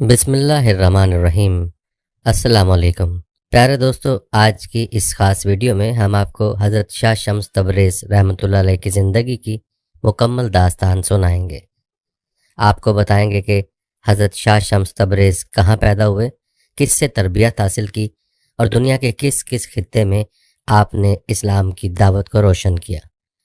بسم اللہ الرحمن الرحیم۔ السلام علیکم پیارے دوستو، آج کی اس خاص ویڈیو میں ہم آپ کو حضرت شاہ شمس تبریز رحمۃ اللہ علیہ کی زندگی کی مکمل داستان سنائیں گے۔ آپ کو بتائیں گے کہ حضرت شاہ شمس تبریز کہاں پیدا ہوئے، کس سے تربیت حاصل کی اور دنیا کے کس کس خطے میں آپ نے اسلام کی دعوت کو روشن کیا۔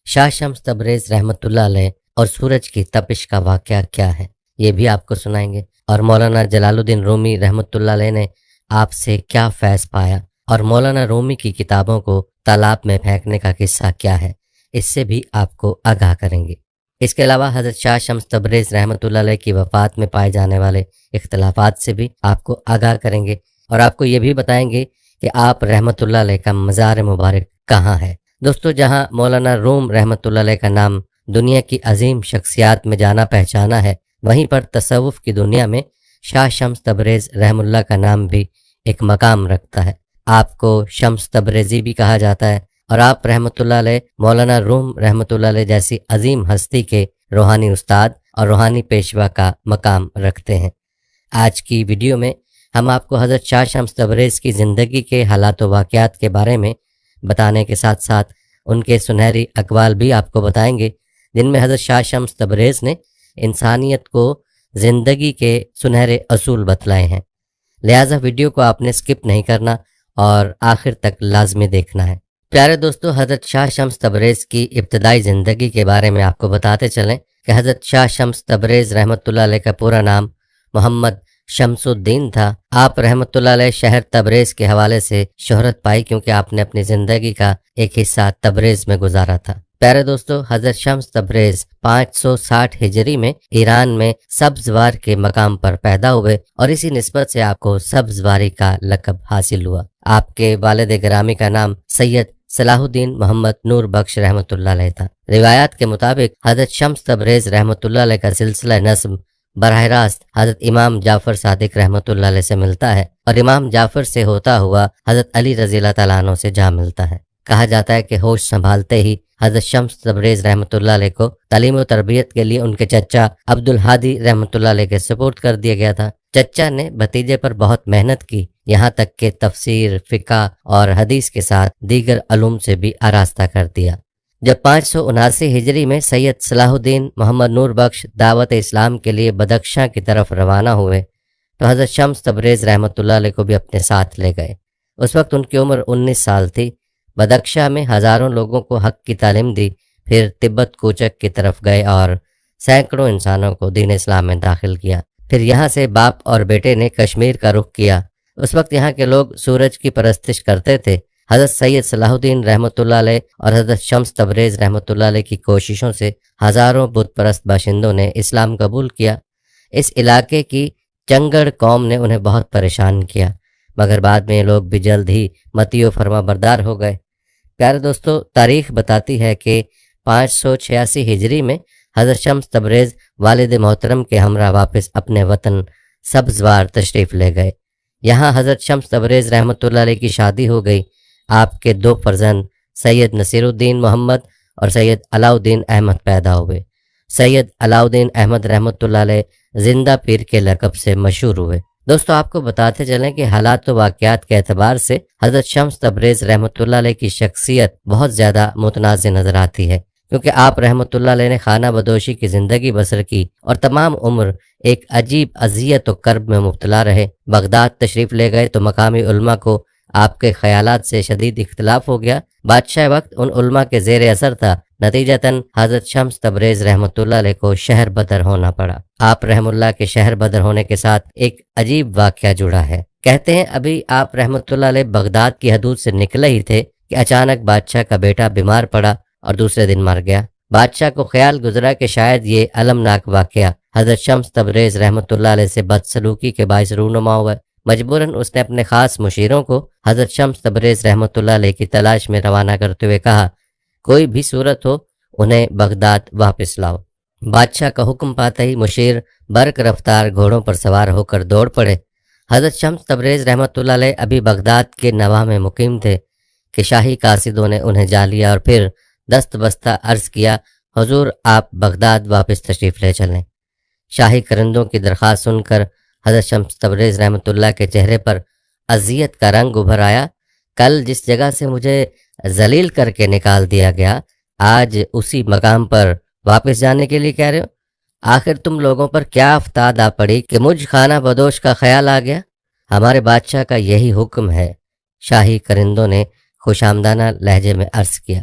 شاہ شمس تبریز رحمۃ اللہ علیہ اور سورج کی تپش کا واقعہ کیا ہے، یہ بھی آپ کو سنائیں گے۔ اور مولانا جلال الدین رومی رحمۃ اللہ علیہ نے آپ سے کیا فیض پایا اور مولانا رومی کی کتابوں کو تالاب میں پھینکنے کا قصہ کیا ہے، اس سے بھی آپ کو آگاہ کریں گے۔ اس کے علاوہ حضرت شاہ شمس تبریز رحمۃ اللہ علیہ کی وفات میں پائے جانے والے اختلافات سے بھی آپ کو آگاہ کریں گے، اور آپ کو یہ بھی بتائیں گے کہ آپ رحمۃ اللہ علیہ کا مزار مبارک کہاں ہے۔ دوستو، جہاں مولانا روم رحمۃ اللہ علیہ کا نام دنیا کی عظیم شخصیات میں جانا پہچانا ہے، وہیں پر تصوف کی دنیا میں شاہ شمس تبریز رحم اللہ کا نام بھی ایک مقام رکھتا ہے۔ آپ کو شمس تبریزی بھی کہا جاتا ہے، اور آپ رحمۃ اللہ علیہ مولانا روم رحمۃ اللہ علیہ جیسی عظیم ہستی کے روحانی استاد اور روحانی پیشوا کا مقام رکھتے ہیں۔ آج کی ویڈیو میں ہم آپ کو حضرت شاہ شمس تبریز کی زندگی کے حالات و واقعات کے بارے میں بتانے کے ساتھ ساتھ ان کے سنہری اقوال بھی آپ کو بتائیں گے، جن میں حضرت شاہ شمس تبریز نے انسانیت کو زندگی کے سنہرے اصول بتلائے ہیں۔ لہٰذا ویڈیو کو آپ نے سکپ نہیں کرنا اور آخر تک لازمی دیکھنا ہے۔ پیارے دوستو، حضرت شاہ شمس تبریز کی ابتدائی زندگی کے بارے میں آپ کو بتاتے چلیں کہ حضرت شاہ شمس تبریز رحمۃ اللہ علیہ کا پورا نام محمد شمس الدین تھا۔ آپ رحمۃ اللہ علیہ شہر تبریز کے حوالے سے شہرت پائی کیونکہ آپ نے اپنی زندگی کا ایک حصہ تبریز میں گزارا تھا۔ پیارے دوستو، حضرت شمس تبریز 560 ہجری میں ایران میں سبزوار کے مقام پر پیدا ہوئے، اور اسی نسبت سے آپ کو سبزواری کا لقب حاصل ہوا۔ آپ کے والد گرامی کا نام سید صلاح الدین محمد نور بخش رحمۃ اللہ علیہ تھا۔ روایات کے مطابق حضرت شمس تبریز رحمۃ اللہ علیہ کا سلسلہ نسب براہ راست حضرت امام جعفر صادق رحمۃ اللہ علیہ سے ملتا ہے، اور امام جعفر سے ہوتا ہوا حضرت علی رضی اللہ تعالیٰ عنہ سے جا ملتا ہے۔ کہا جاتا ہے کہ ہوش سنبھالتے ہی حضرت شمس تبریز رحمۃ اللہ علیہ کو تعلیم و تربیت کے لیے ان کے چچا عبد الہادی رحمۃ اللہ علیہ کے سپرد کر دیا گیا تھا۔ چچا نے بھتیجے پر بہت محنت کی، یہاں تک کہ تفسیر، فقہ اور حدیث کے ساتھ دیگر علوم سے بھی آراستہ کر دیا۔ جب 579 ہجری میں سید صلاح الدین محمد نور بخش دعوت اسلام کے لیے بدخشاں کی طرف روانہ ہوئے تو حضرت شمس تبریز رحمۃ اللہ علیہ کو بھی اپنے ساتھ لے گئے۔ اس وقت ان کی عمر 19 سال تھی۔ بدخشاں میں ہزاروں لوگوں کو حق کی تعلیم دی، پھر تبت کوچک کی طرف گئے اور سینکڑوں انسانوں کو دین اسلام میں داخل کیا۔ پھر یہاں سے باپ اور بیٹے نے کشمیر کا رخ کیا۔ اس وقت یہاں کے لوگ سورج کی پرستش کرتے تھے۔ حضرت سید صلاح الدین رحمۃ اللہ علیہ اور حضرت شمس تبریز رحمۃ اللہ علیہ کی کوششوں سے ہزاروں بت پرست باشندوں نے اسلام قبول کیا۔ اس علاقے کی چنگڑ قوم نے انہیں بہت پریشان کیا، مگر بعد میں یہ لوگ بھی جلد ہی متی و فرما بردار ہو گئے۔ پیارے دوستو، تاریخ بتاتی ہے کہ 586 ہجری میں حضرت شمس تبریز والد محترم کے ہمراہ واپس اپنے وطن سبزوار تشریف لے گئے۔ یہاں حضرت شمس تبریز رحمۃ اللہ علیہ کی شادی ہو گئی۔ آپ کے 2 فرزند سید نصیر الدین محمد اور سید علاء الدین احمد پیدا ہوئے۔ سید علاء الدین احمد رحمۃ اللہ علیہ زندہ پیر کے لقب سے مشہور ہوئے۔ دوستو، آپ کو بتاتے چلیں کہ حالات و واقعات کے اعتبار سے حضرت شمس تبریز رحمۃ اللہ علیہ کی شخصیت بہت زیادہ متنازع نظر آتی ہے، کیونکہ آپ رحمۃ اللہ علیہ نے خانہ بدوشی کی زندگی بسر کی اور تمام عمر ایک عجیب اذیت و کرب میں مبتلا رہے۔ بغداد تشریف لے گئے تو مقامی علماء کو آپ کے خیالات سے شدید اختلاف ہو گیا۔ بادشاہ وقت ان علماء کے زیر اثر تھا، نتیجتاً حضرت شمس تبریز رحمۃ اللہ علیہ کو شہر بدر ہونا پڑا۔ آپ رحم اللہ کے شہر بدر ہونے کے ساتھ ایک عجیب واقعہ جڑا ہے۔ کہتے ہیں ابھی آپ رحمۃ اللہ علیہ بغداد کی حدود سے نکلے ہی تھے کہ اچانک بادشاہ کا بیٹا بیمار پڑا اور دوسرے دن مر گیا۔ بادشاہ کو خیال گزرا کہ شاید یہ المناک واقعہ حضرت شمس تبریز رحمۃ اللہ علیہ سے بدسلوکی کے باعث رونما ہوا۔ مجبوراً اس نے اپنے خاص مشیروں کو حضرت شمس تبریز رحمۃ اللہ علیہ کی تلاش میں روانہ کرتے ہوئے کہا، کوئی بھی صورت ہو انہیں بغداد واپس لاؤ۔ بادشاہ کا حکم پاتے ہی مشیر برق رفتار گھوڑوں پر سوار ہو کر دوڑ پڑے۔ حضرت شمس تبریز رحمۃ اللہ علیہ ابھی بغداد کے نواح میں مقیم تھے کہ شاہی قاصدوں نے انہیں جا لیا اور پھر دست بستہ عرض کیا، حضور آپ بغداد واپس تشریف لے چلیں۔ شاہی کرندوں کی درخواست سن کر حضرت شمس تبریز رحمۃ اللہ کے چہرے پر اذیت کا رنگ ابھر آیا۔ کل جس جگہ سے مجھے ذلیل کر کے نکال دیا گیا، آج اسی مقام پر واپس جانے کے لیے کہہ رہے ہو؟ آخر تم لوگوں پر کیا افتاد آ پڑی کہ مجھ خانہ بدوش کا خیال آ گیا؟ ہمارے بادشاہ کا یہی حکم ہے، شاہی کرندوں نے خوش آمدانہ لہجے میں عرض کیا۔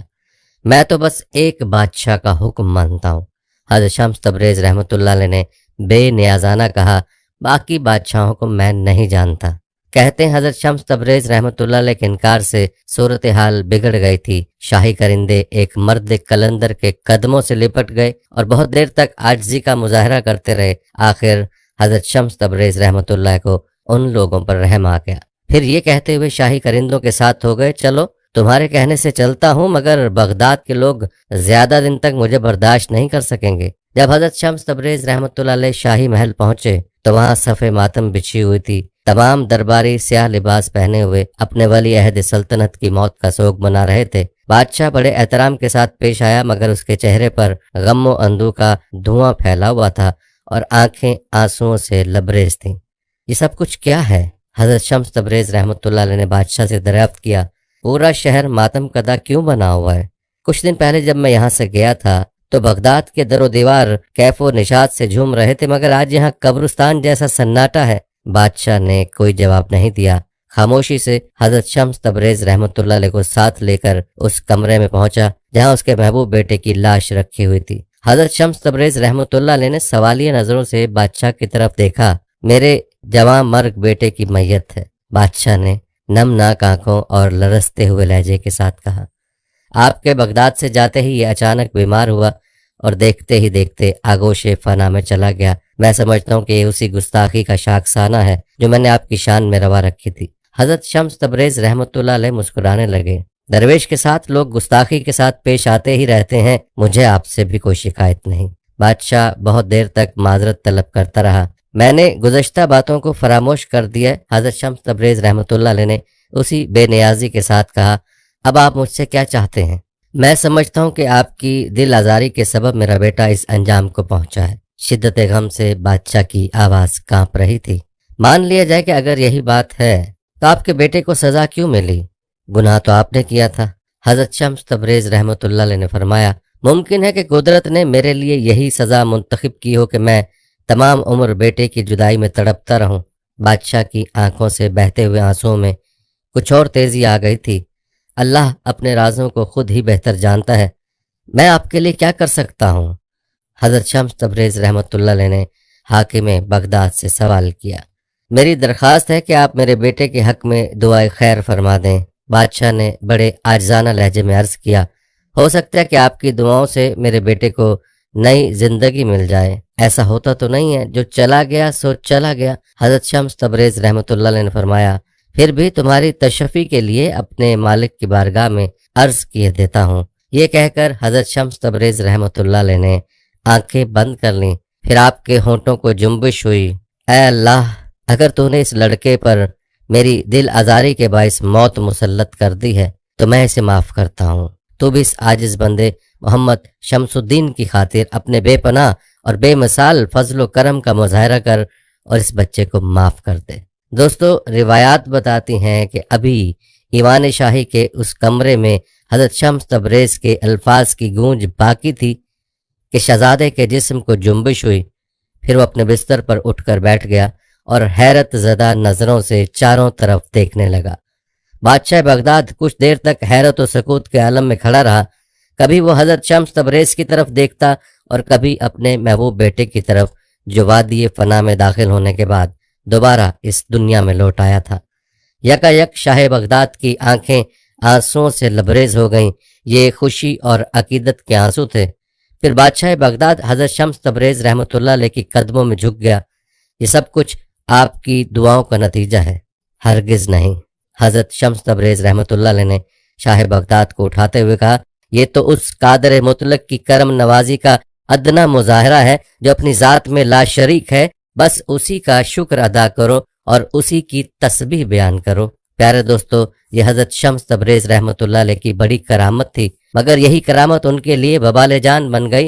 میں تو بس ایک بادشاہ کا حکم مانتا ہوں، حضرت شمس تبریز رحمۃ اللہ علیہ نے بے نیازانہ کہا، باقی بادشاہوں کو میں نہیں جانتا۔ کہتے ہیں حضرت شمس تبریز رحمۃ اللہ علیہ کے انکار سے صورتحال بگڑ گئی تھی۔ شاہی کرندے ایک مرد کلندر کے قدموں سے لپٹ گئے اور بہت دیر تک عاجزی کا مظاہرہ کرتے رہے۔ آخر حضرت شمس تبریز رحمۃ اللہ کو ان لوگوں پر رحم آ گیا، پھر یہ کہتے ہوئے شاہی کرندوں کے ساتھ ہو گئے، چلو تمہارے کہنے سے چلتا ہوں، مگر بغداد کے لوگ زیادہ دن تک مجھے برداشت نہیں کر سکیں گے۔ جب حضرت شمس تبریز رحمۃ اللہ علیہ شاہی محل پہنچے تو وہاں صف ماتم بچھی ہوئی تھی۔ تمام درباری سیاہ لباس پہنے ہوئے اپنے ولی عہد سلطنت کی موت کا سوگ منا رہے تھے۔ بادشاہ بڑے احترام کے ساتھ پیش آیا، مگر اس کے چہرے پر غم و اندوہ کا دھواں پھیلا ہوا تھا اور آنکھیں آنسوؤں سے لبریز تھیں۔ یہ سب کچھ کیا ہے؟ حضرت شمس تبریز رحمۃ اللہ علیہ نے بادشاہ سے دریافت کیا۔ پورا شہر ماتم کدا کیوں بنا ہوا ہے؟ کچھ دن پہلے جب میں یہاں سے گیا تھا تو بغداد کے در و دیوار کیف و نشاط سے جھوم رہے تھے، مگر آج یہاں قبرستان جیسا سناٹا ہے۔ بادشاہ نے کوئی جواب نہیں دیا، خاموشی سے حضرت شمس تبریز رحمۃ اللہ علیہ کو ساتھ لے کر اس کمرے میں پہنچا جہاں اس کے محبوب بیٹے کی لاش رکھی ہوئی تھی۔ حضرت شمس تبریز رحمۃ اللہ علیہ نے سوالیہ نظروں سے بادشاہ کی طرف دیکھا۔ میرے جواں مرگ بیٹے کی میت ہے، بادشاہ نے نمناک آنکھوں اور لرزتے ہوئے لہجے کے ساتھ کہا۔ آپ کے بغداد سے جاتے ہی یہ اچانک بیمار ہوا اور دیکھتے ہی دیکھتے آگوش فنا میں چلا گیا۔ میں سمجھتا ہوں کہ یہ اسی گستاخی کا شاخسانہ ہے جو میں نے آپ کی شان میں روا رکھی تھی۔ حضرت شمس تبریز رحمۃ اللہ علیہ مسکرانے لگے۔ درویش کے ساتھ لوگ گستاخی کے ساتھ پیش آتے ہی رہتے ہیں، مجھے آپ سے بھی کوئی شکایت نہیں۔ بادشاہ بہت دیر تک معذرت طلب کرتا رہا۔ میں نے گزشتہ باتوں کو فراموش کر دیا، حضرت شمس تبریز رحمۃ اللہ علیہ نے اسی بے نیازی کے ساتھ کہا۔ اب آپ مجھ سے کیا چاہتے ہیں؟ میں سمجھتا ہوں کہ آپ کی دل آزاری کے سبب میرا بیٹا اس انجام کو پہنچا ہے۔ شدت غم سے بادشاہ کی آواز کانپ رہی تھی۔ مان لیا جائے کہ اگر یہی بات ہے تو آپ کے بیٹے کو سزا کیوں ملی؟ گناہ تو آپ نے کیا تھا۔ حضرت شمس تبریز رحمۃ اللہ علیہ نے فرمایا، ممکن ہے کہ قدرت نے میرے لیے یہی سزا منتخب کی ہو کہ میں تمام عمر بیٹے کی جدائی میں تڑپتا رہوں۔ بادشاہ کی آنکھوں سے بہتے ہوئے آنسوؤں میں کچھ اور تیزی آ گئی تھی۔ اللہ اپنے رازوں کو خود ہی بہتر جانتا ہے، میں آپ کے لیے کیا کر سکتا ہوں؟ حضرت شمس تبریز رحمۃ اللہ علیہ نے حاکم بغداد سے سوال کیا۔ میری درخواست ہے کہ آپ میرے بیٹے کے حق میں دعائے خیر فرما دیں، بادشاہ نے بڑے عاجزانہ لہجے میں عرض کیا۔ ہو سکتا ہے کہ آپ کی دعاؤں سے میرے بیٹے کو نئی زندگی مل جائے۔ ایسا ہوتا تو نہیں ہے، جو چلا گیا سو چلا گیا۔ حضرت شمس تبریز رحمۃ اللہ علیہ نے فرمایا، پھر بھی تمہاری تشفی کے لیے اپنے مالک کی بارگاہ میں عرض کیے دیتا ہوں۔ یہ کہہ کر حضرت شمس تبریز رحمۃ اللہ علیہ نے آنکھیں بند کر لیں، پھر آپ کے ہونٹوں کو جنبش ہوئی۔ اے اللہ، اگر تو نے اس لڑکے پر میری دل آزاری کے باعث موت مسلط کر دی ہے تو میں اسے معاف کرتا ہوں۔ تو بھی اس عاجز بندے محمد شمس الدین کی خاطر اپنے بے پناہ اور بے مثال فضل و کرم کا مظاہرہ کر اور اس بچے کو معاف کر دے۔ دوستو، روایات بتاتی ہیں کہ ابھی ایوان شاہی کے اس کمرے میں حضرت شمس تبریز کے الفاظ کی گونج باقی تھی کہ شہزادے کے جسم کو جنبش ہوئی، پھر وہ اپنے بستر پر اٹھ کر بیٹھ گیا اور حیرت زدہ نظروں سے چاروں طرف دیکھنے لگا۔ بادشاہ بغداد کچھ دیر تک حیرت و سکوت کے عالم میں کھڑا رہا، کبھی وہ حضرت شمس تبریز کی طرف دیکھتا اور کبھی اپنے محبوب بیٹے کی طرف جو وادی فنا میں داخل ہونے کے بعد دوبارہ اس دنیا میں لوٹ آیا تھا۔ یکایک شاہ بغداد کی آنکھیں آنسوؤں سے لبریز ہو گئیں۔ یہ خوشی اور عقیدت کے آنسو تھے۔ پھر بادشاہ بغداد حضرت شمس تبریز رحمۃ اللہ علیہ کی قدموں میں جھک گیا۔ یہ سب کچھ آپ کی دعاؤں کا نتیجہ ہے؟ ہرگز نہیں۔ حضرت شمس تبریز رحمۃ اللہ علیہ نے شاہ بغداد کو اٹھاتے ہوئے کہا، یہ تو اس قادر مطلق کی کرم نوازی کا ادنا مظاہرہ ہے جو اپنی ذات میں لا شریک ہے، بس اسی کا شکر ادا کرو اور اسی کی تسبیح بیان کرو۔ پیارے دوستو، یہ حضرت شمس تبریز رحمۃ اللہ علیہ کی بڑی کرامت تھی، مگر یہی کرامت ان کے لیے وبال جان بن گئی۔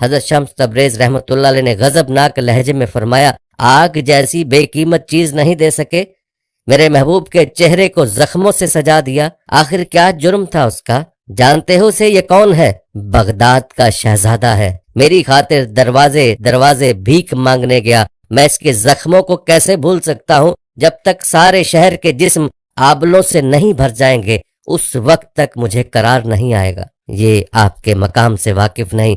حضرت شمس تبریز رحمۃ اللہ علیہ نے غضبناک لہجے میں فرمایا، آگ جیسی بے قیمت چیز نہیں دے سکے؟ میرے محبوب کے چہرے کو زخموں سے سجا دیا، آخر کیا جرم تھا اس کا؟ جانتے ہو اسے یہ کون ہے؟ بغداد کا شہزادہ ہے، میری خاطر دروازے دروازے بھیک مانگنے گیا، میں اس کے زخموں کو کیسے بھول سکتا ہوں؟ جب تک سارے شہر کے جسم آبلوں سے نہیں بھر جائیں گے اس وقت تک مجھے قرار نہیں آئے گا۔ یہ آپ کے مقام سے واقف نہیں،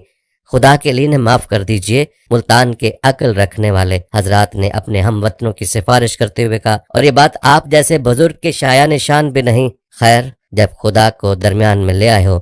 خدا کے لیے معاف کر دیجئے۔ ملتان کے عقل رکھنے والے حضرات نے اپنے ہم وطنوں کی سفارش کرتے ہوئے کہا، اور یہ بات آپ جیسے بزرگ کے شایان شان بھی نہیں۔ خیر، جب خدا کو درمیان میں لے آئے ہو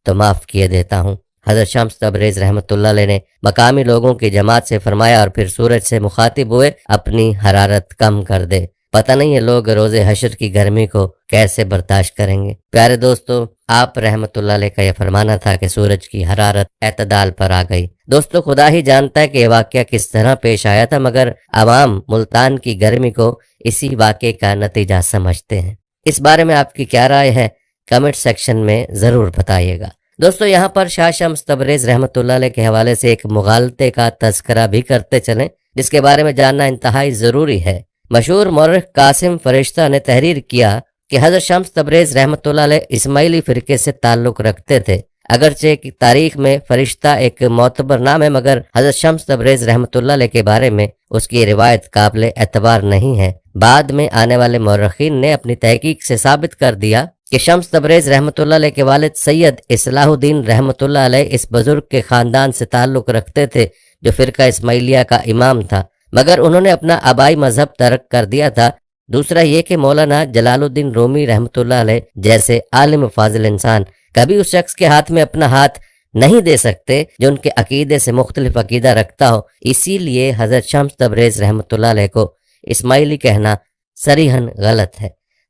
تو معاف کیے دیتا ہوں۔ حضرت شمس تبریز رحمۃ اللہ علیہ نے مقامی لوگوں کی جماعت سے فرمایا اور پھر سورج سے مخاطب ہوئے، اپنی حرارت کم کر دے، پتہ نہیں یہ لوگ روز حشر کی گرمی کو کیسے برداشت کریں گے۔ پیارے دوستو، آپ رحمت اللہ علیہ کا یہ فرمانا تھا کہ سورج کی حرارت اعتدال پر آ گئی۔ دوستو، خدا ہی جانتا ہے کہ یہ واقعہ کس طرح پیش آیا تھا، مگر عوام ملتان کی گرمی کو اسی واقعے کا نتیجہ سمجھتے ہیں۔ اس بارے میں آپ کی کیا رائے ہے؟ کمنٹ سیکشن میں ضرور بتائیے گا۔ دوستو، یہاں پر شاہ شمس تبریز رحمت اللہ علیہ کے حوالے سے ایک مغالطے کا تذکرہ بھی کرتے چلیں، جس کے بارے میں جاننا انتہائی ضروری ہے۔ مشہور مورخ قاسم فرشتہ نے تحریر کیا کہ حضرت شمس تبریز رحمت اللہ علیہ اسماعیلی فرقے سے تعلق رکھتے تھے۔ اگرچہ کہ تاریخ میں فرشتہ ایک معتبر نام ہے، مگر حضرت شمس تبریز رحمت اللہ علیہ کے بارے میں اس کی روایت قابل اعتبار نہیں ہے۔ بعد میں آنے والے مورخین نے اپنی تحقیق سے ثابت کر دیا کہ شمس تبریز رحمت اللہ علیہ کے والد سید اصلاح الدین رحمت اللہ علیہ اس بزرگ کے خاندان سے تعلق رکھتے تھے جو فرقہ اسماعیلیہ کا امام تھا، مگر انہوں نے اپنا آبائی مذہب ترک کر دیا تھا۔ دوسرا یہ کہ مولانا جلال الدین رومی رحمت اللہ علیہ جیسے عالم فاضل انسان کبھی اس شخص کے ہاتھ میں اپنا ہاتھ نہیں دے سکتے جو ان کے عقیدے سے مختلف عقیدہ رکھتا ہو، اسی لیے حضرت شمس تبریز رحمت اللہ علیہ کو اسماعیلی کہنا صریحاً غلط ہے۔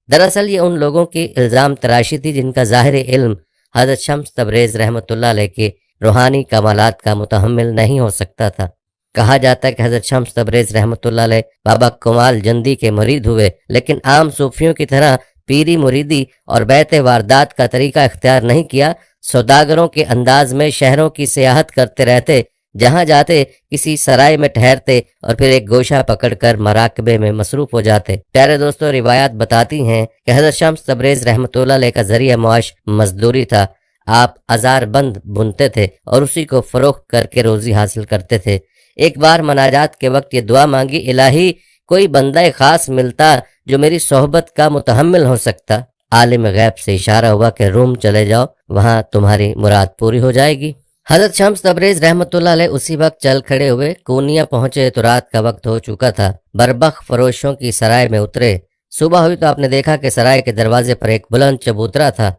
دراصل یہ ان لوگوں کی الزام تراشی تھی جن کا ظاہر علم حضرت شمس تبریز رحمت اللہ علیہ کے روحانی کمالات کا متحمل نہیں ہو سکتا تھا۔ کہا جاتا ہے کہ حضرت شمس تبریز رحمت اللہ علیہ بابا کمال جندی کے مرید ہوئے، لیکن عام صوفیوں کی طرح پیری مریدی اور بیت واردات کا طریقہ اختیار نہیں کیا۔ سوداگروں کے انداز میں شہروں کی سیاحت کرتے رہتے، جہاں جاتے کسی سرائے میں ٹھہرتے اور پھر ایک گوشہ پکڑ کر مراقبے میں مصروف ہو جاتے۔ پیارے دوستو، روایات بتاتی ہیں کہ حضرت شمس تبریز رحمت اللہ علیہ کا ذریعہ معاش مزدوری تھا۔ آپ ازار بند بنتے تھے اور اسی کو فروخت کر کے روزی حاصل کرتے تھے۔ ایک بار مناجات کے وقت یہ دعا مانگی، الہی کوئی بندہ خاص ملتا جو میری صحبت کا متحمل ہو سکتا۔ عالم غیب سے اشارہ ہوا کہ روم چلے جاؤ، وہاں تمہاری مراد پوری ہو جائے گی۔ حضرت شمس تبریز رحمت اللہ علیہ اسی وقت چل کھڑے ہوئے۔ کونیا پہنچے تو رات کا وقت ہو چکا تھا۔ بربخ فروشوں کی سرائے میں اترے۔ صبح ہوئی تو آپ نے دیکھا کہ سرائے کے دروازے پر ایک بلند چبوترا تھا۔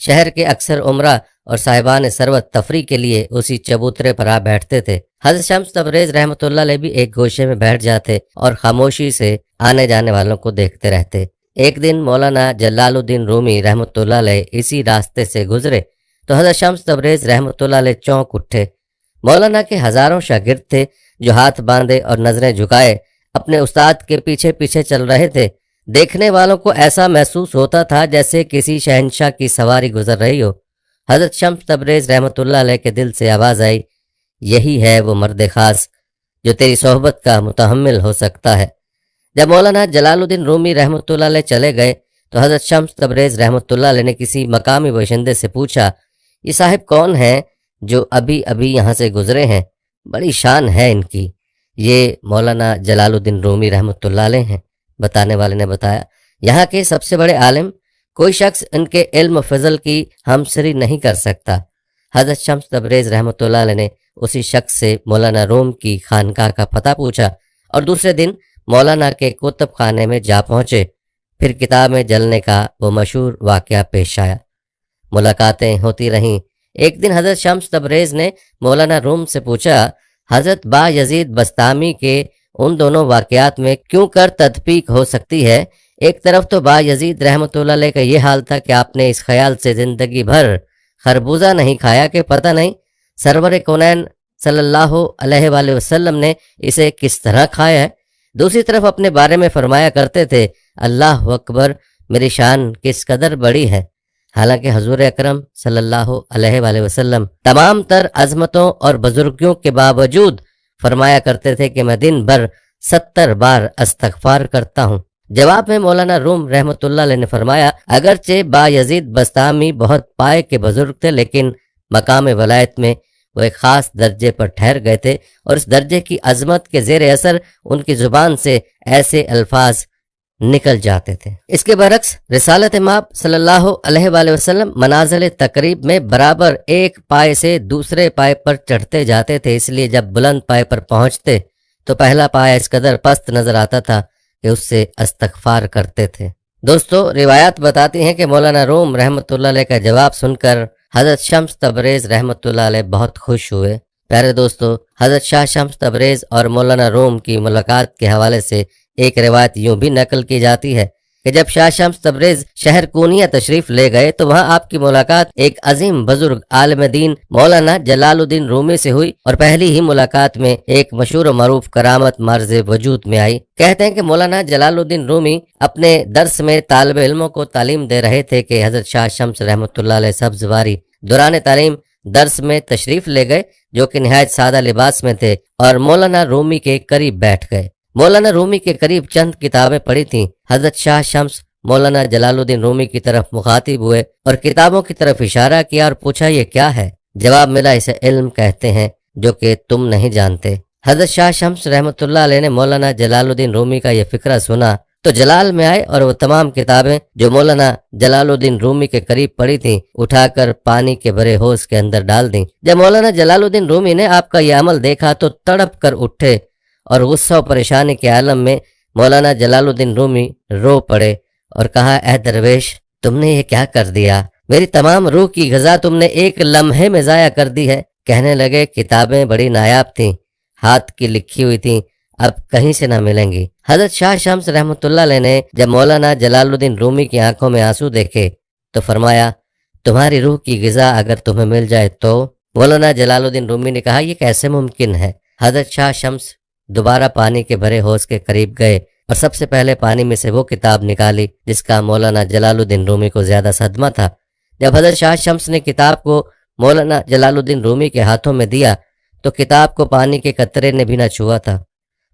شہر کے اکثر عمرہ اور صاحبان ثروت تفریح کے لیے اسی چبوترے پر آ بیٹھتے تھے۔ حضرت شمس تبریز رحمت اللہ علیہ بھی ایک گوشے میں بیٹھ جاتے اور خاموشی سے آنے جانے والوں کو دیکھتے رہتے۔ ایک دن مولانا جلال الدین رومی رحمت اللہ علیہ اسی راستے سے گزرے تو حضرت شمس تبریز رحمت اللہ علیہ چونک اٹھے۔ مولانا کے ہزاروں شاگرد تھے جو ہاتھ باندھے اور نظریں جھکائے اپنے استاد کے پیچھے پیچھے چل رہے تھے۔ دیکھنے والوں کو ایسا محسوس ہوتا تھا جیسے کسی شہنشاہ کی سواری گزر رہی ہو۔ حضرت شمس تبریز رحمت اللہ علیہ کے دل سے آواز آئی، یہی ہے وہ مرد خاص جو تیری صحبت کا متحمل ہو سکتا ہے۔ جب مولانا جلال الدین رومی رحمت اللہ علیہ چلے گئے تو حضرت شمس تبریز رحمت اللہ علیہ نے کسی مقامی باشندے سے پوچھا، یہ صاحب کون ہیں جو ابھی ابھی یہاں سے گزرے ہیں؟ بڑی شان ہے ان کی۔ یہ مولانا جلال الدین رومی رحمت اللہ علیہ ہیں۔ بتانے والے نے بتایا، یہاں کے سب سے بڑے عالم، کوئی شخص ان کے علم و فضل کی ہمسری نہیں کر سکتا۔ حضرت شمس تبریز رحمت اللہ علیہ نے اسی شخص سے مولانا روم کی خانقاہ کا پتہ پوچھا اور دوسرے دن مولانا کے کتب خانے میں جا پہنچے۔ پھر کتابیں جلنے کا وہ مشہور واقعہ پیش آیا۔ ملاقاتیں ہوتی رہیں۔ ایک دن حضرت شمس تبریز نے مولانا روم سے پوچھا، حضرت با یزید بستامی کے ان دونوں واقعات میں کیوں کر تدقیق ہو سکتی ہے؟ ایک طرف تو با یزید رحمت اللہ علیہ کا یہ حال تھا کہ آپ نے اس خیال سے زندگی بھر خربوزہ نہیں کھایا کہ پتہ نہیں سرور کونین صلی اللہ علیہ وآلہ وسلم نے اسے کس طرح کھایا ہے۔ دوسری طرف اپنے بارے میں فرمایا کرتے تھے، اللہ اکبر، میری شان کس قدر بڑی ہے۔ حالانکہ حضور اکرم صلی اللہ علیہ وآلہ وسلم تمام تر عظمتوں اور بزرگیوں کے باوجود فرمایا کرتے تھے کہ میں دن بھر 70 بار استغفار کرتا ہوں۔ جواب میں مولانا روم رحمۃ اللہ علیہ نے فرمایا، اگرچہ بایزید بستامی بہت پائے کے بزرگ تھے، لیکن مقام ولایت میں وہ ایک خاص درجے پر ٹھہر گئے تھے، اور اس درجے کی عظمت کے زیر اثر ان کی زبان سے ایسے الفاظ نکل جاتے تھے۔ اس کے برعکس رسالت مآب صلی اللہ علیہ وآلہ وسلم منازل تقریب میں برابر ایک پائے سے دوسرے پائے پر چڑھتے جاتے تھے، اس لیے جب بلند پائے پر پہنچتے تو پہلا پایا اس قدر پست نظر آتا تھا کہ اس سے استغفار کرتے تھے۔ دوستو، روایات بتاتی ہیں کہ مولانا روم رحمۃ اللہ علیہ کا جواب سن کر حضرت شمس تبریز رحمۃ اللہ علیہ بہت خوش ہوئے۔ پیارے دوستو، حضرت شاہ شمس تبریز اور مولانا روم کی ملاقات کے حوالے سے ایک روایت یوں بھی نقل کی جاتی ہے کہ جب شاہ شمس تبریز شہر کونیا تشریف لے گئے تو وہاں آپ کی ملاقات ایک عظیم بزرگ عالم دین مولانا جلال الدین رومی سے ہوئی، اور پہلی ہی ملاقات میں ایک مشہور و معروف کرامت مارز وجود میں آئی۔ کہتے ہیں کہ مولانا جلال الدین رومی اپنے درس میں طالب علموں کو تعلیم دے رہے تھے کہ حضرت شاہ شمس رحمۃ اللہ علیہ سبزواری دوران تعلیم درس میں تشریف لے گئے، جو کہ نہایت سادہ لباس میں تھے، اور مولانا رومی کے قریب بیٹھ گئے۔ مولانا رومی کے قریب چند کتابیں پڑھی تھیں۔ حضرت شاہ شمس مولانا جلال الدین رومی کی طرف مخاطب ہوئے اور کتابوں کی طرف اشارہ کیا اور پوچھا، یہ کیا ہے؟ جواب ملا، اسے علم کہتے ہیں جو کہ تم نہیں جانتے۔ حضرت شاہ شمس رحمۃ اللہ علیہ نے مولانا جلال الدین رومی کا یہ فقرہ سنا تو جلال میں آئے اور وہ تمام کتابیں جو مولانا جلال الدین رومی کے قریب پڑھی تھیں اٹھا کر پانی کے بھرے حوض کے اندر ڈال دیں۔ جب مولانا جلال الدین رومی نے آپ کا یہ عمل دیکھا تو تڑپ کر اٹھے اور غصہ و پریشانی کے عالم میں مولانا جلال الدین رومی رو پڑے اور کہا، اے درویش، تم نے یہ کیا کر دیا؟ میری تمام روح کی غذا تم نے ایک لمحے میں ضائع کر دی ہے۔ کہنے لگے، کتابیں بڑی نایاب تھیں، ہاتھ کی لکھی ہوئی تھیں، اب کہیں سے نہ ملیں گی۔ حضرت شاہ شمس رحمۃ اللہ علیہ نے جب مولانا جلال الدین رومی کی آنکھوں میں آنسو دیکھے تو فرمایا، تمہاری روح کی غذا اگر تمہیں مل جائے تو؟ مولانا جلال الدین رومی نے کہا، یہ کیسے ممکن ہے؟ حضرت شاہ شمس دوبارہ پانی کے بھرے حوض کے قریب گئے اور سب سے پہلے پانی میں سے وہ کتاب نکالی جس کا مولانا جلال الدین رومی کو زیادہ صدمہ تھا۔ جب حضرت شاہ شمس نے کتاب کو مولانا جلال الدین رومی کے ہاتھوں میں دیا تو کتاب کو پانی کے قطرے نے بھی نہ چھوا تھا۔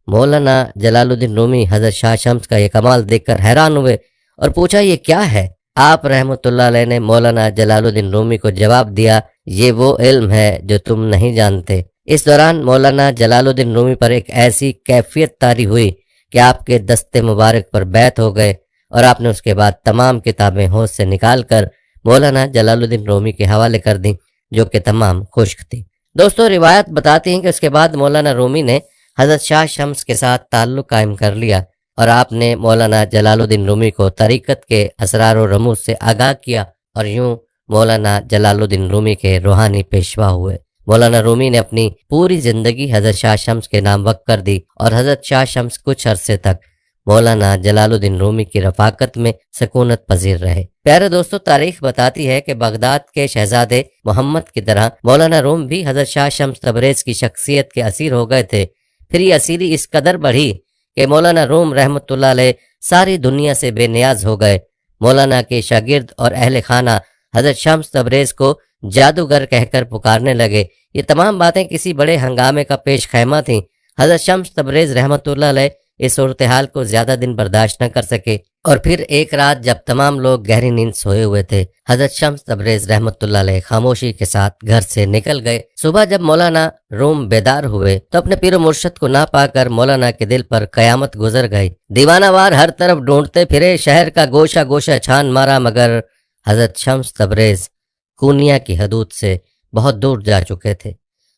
مولانا جلال الدین رومی حضرت شاہ شمس کا یہ کمال دیکھ کر حیران ہوئے اور پوچھا، یہ کیا ہے؟ آپ رحمۃ اللہ علیہ نے مولانا جلال الدین رومی کو جواب دیا، یہ وہ علم ہے جو تم نہیں جانتے۔ اس دوران مولانا جلال الدین رومی پر ایک ایسی کیفیت طاری ہوئی کہ آپ کے دست مبارک پر بیعت ہو گئے، اور آپ نے اس کے بعد تمام کتابیں حوض سے نکال کر مولانا جلال الدین رومی کے حوالے کر دیں، جو کہ تمام خشک تھی۔ دوستو، روایت بتاتی ہیں کہ اس کے بعد مولانا رومی نے حضرت شاہ شمس کے ساتھ تعلق قائم کر لیا، اور آپ نے مولانا جلال الدین رومی کو طریقت کے اسرار و رموز سے آگاہ کیا، اور یوں مولانا جلال الدین رومی کے روحانی پیشوا ہوئے۔ مولانا رومی نے اپنی پوری زندگی حضرت شاہ شمس کے نام وقف کر دی، اور حضرت شاہ شمس کچھ عرصے تک مولانا جلال الدین رومی کی رفاقت میں سکونت پذیر رہے۔ پیارے دوستو، تاریخ بتاتی ہے کہ بغداد کے شہزادے محمد کی طرح مولانا روم بھی حضرت شاہ شمس تبریز کی شخصیت کے اسیر ہو گئے تھے۔ پھر یہ اسیری اس قدر بڑھی کہ مولانا روم رحمۃ اللہ علیہ ساری دنیا سے بے نیاز ہو گئے۔ مولانا کے شاگرد اور اہل خانہ حضرت شمس تبریز کو جادوگر کہہ کر پکارنے لگے۔ یہ تمام باتیں کسی بڑے ہنگامے کا پیش خیمہ تھیں۔ حضرت شمس تبریز رحمۃ اللہ علیہ اس صورتحال کو زیادہ دن برداشت نہ کر سکے، اور پھر ایک رات جب تمام لوگ گہری نیند سوئے ہوئے تھے، حضرت شمس تبریز رحمۃ اللہ علیہ خاموشی کے ساتھ گھر سے نکل گئے۔ صبح جب مولانا روم بیدار ہوئے تو اپنے پیر و مرشد کو نہ پا کر مولانا کے دل پر قیامت گزر گئی۔ دیوانہ وار ہر طرف ڈھونڈتے پھرے، شہر کا گوشہ گوشہ چھان مارا، مگر حضرت شمس تبریز کونیا کی حدود سے بہت دور جا چکے تھے۔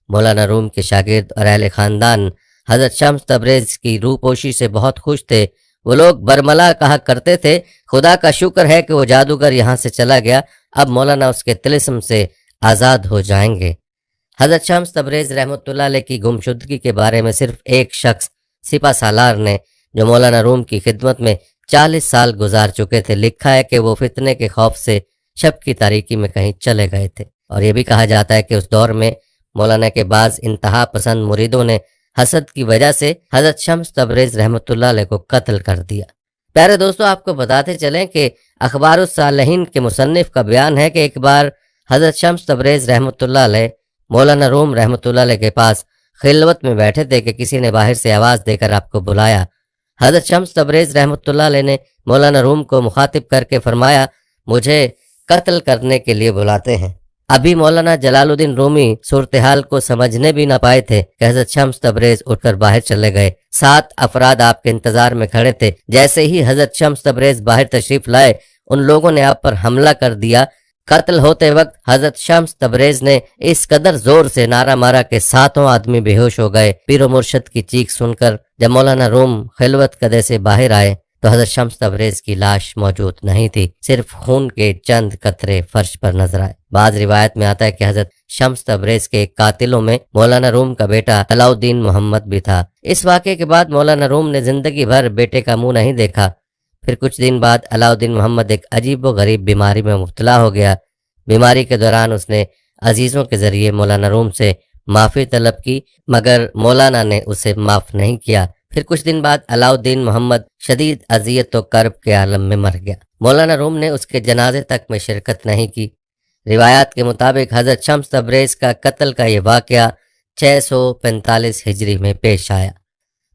مولانا روم کے شاگرد اور اہل خاندان حضرت شمس تبریز کی روپوشی سے بہت خوش تھے۔ وہ لوگ برملا کہا کرتے تھے، خدا کا شکر ہے کہ وہ جادوگر یہاں سے چلا گیا، اب مولانا اس کے طلسم سے آزاد ہو جائیں گے۔ حضرت شمس تبریز رحمۃ اللہ علیہ کی گمشدگی کے بارے میں صرف ایک شخص سپہ سالار نے، جو مولانا روم کی خدمت میں 40 سال گزار چکے تھے، لکھا ہے کہ وہ فتنے کے خوف سے شب کی تاریکی میں کہیں چلے گئے تھے۔ اور یہ بھی کہا جاتا ہے کہ اس دور میں مولانا کے بعض انتہا پسند مریدوں نے حسد کی وجہ سے حضرت شمس تبریز رحمۃ اللہ علیہ کو قتل کر دیا۔ پیارے دوستو، آپ کو بتاتے چلیں کہ اخبار الصالحین کے مصنف کا بیان ہے کہ ایک بار حضرت شمس تبریز رحمۃ اللہ علیہ مولانا روم رحمۃ اللہ علیہ کے پاس خلوت میں بیٹھے تھے کہ کسی نے باہر سے آواز دے کر آپ کو بلایا۔ حضرت شمس تبریز رحمۃ اللہ علیہ نے مولانا روم کو مخاطب کر کے فرمایا، مجھے قتل کرنے کے لیے بلاتے ہیں۔ ابھی مولانا جلال الدین رومی صورتحال کو سمجھنے بھی نہ پائے تھے کہ حضرت شمس تبریز اٹھ کر باہر چلے گئے۔ 7 افراد آپ کے انتظار میں کھڑے تھے۔ جیسے ہی حضرت شمس تبریز باہر تشریف لائے، ان لوگوں نے آپ پر حملہ کر دیا۔ قتل ہوتے وقت حضرت شمس تبریز نے اس قدر زور سے نعرہ مارا کہ 7 آدمی بے ہوش ہو گئے۔ پیر و مرشد کی چیخ سن کر جب مولانا روم خلوت قدے سے باہر آئے تو حضرت شمس تبریز کی لاش موجود نہیں تھی، صرف خون کے چند قطرے فرش پر نظر آئے۔ بعض روایت میں آتا ہے کہ حضرت شمس تبریز کے قاتلوں میں مولانا روم کا بیٹا علاء الدین محمد بھی تھا۔ اس واقعے کے بعد مولانا روم نے زندگی بھر بیٹے کا منہ نہیں دیکھا۔ پھر کچھ دن بعد علاء الدین محمد ایک عجیب و غریب بیماری میں مبتلا ہو گیا۔ بیماری کے دوران اس نے عزیزوں کے ذریعے مولانا روم سے معافی طلب کی، مگر مولانا نے اسے معاف نہیں کیا۔ پھر کچھ دن بعد علاء الدین محمد شدید اذیت و کرب کے عالم میں مر گیا۔ مولانا روم نے اس کے جنازے تک میں شرکت نہیں کی۔ روایات کے مطابق حضرت شمس تبریز کا قتل کا یہ واقعہ 645 ہجری میں پیش آیا۔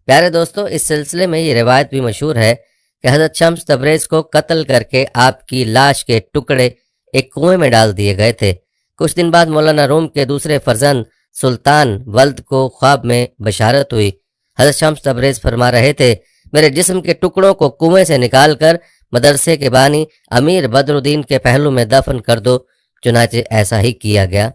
پیارے دوستو، اس سلسلے میں یہ روایت بھی مشہور ہے کہ حضرت شمس تبریز کو قتل کر کے آپ کی لاش کے ٹکڑے ایک کنویں میں ڈال دیے گئے تھے۔ کچھ دن بعد مولانا روم کے دوسرے فرزند سلطان ولد کو خواب میں بشارت ہوئی۔ حضرت شمس تبریز فرما رہے تھے، میرے جسم کے ٹکڑوں کو کنویں سے نکال کر مدرسے کے بانی امیر بدر الدین کے پہلو میں دفن کر دو۔ چنانچہ ایسا ہی کیا گیا۔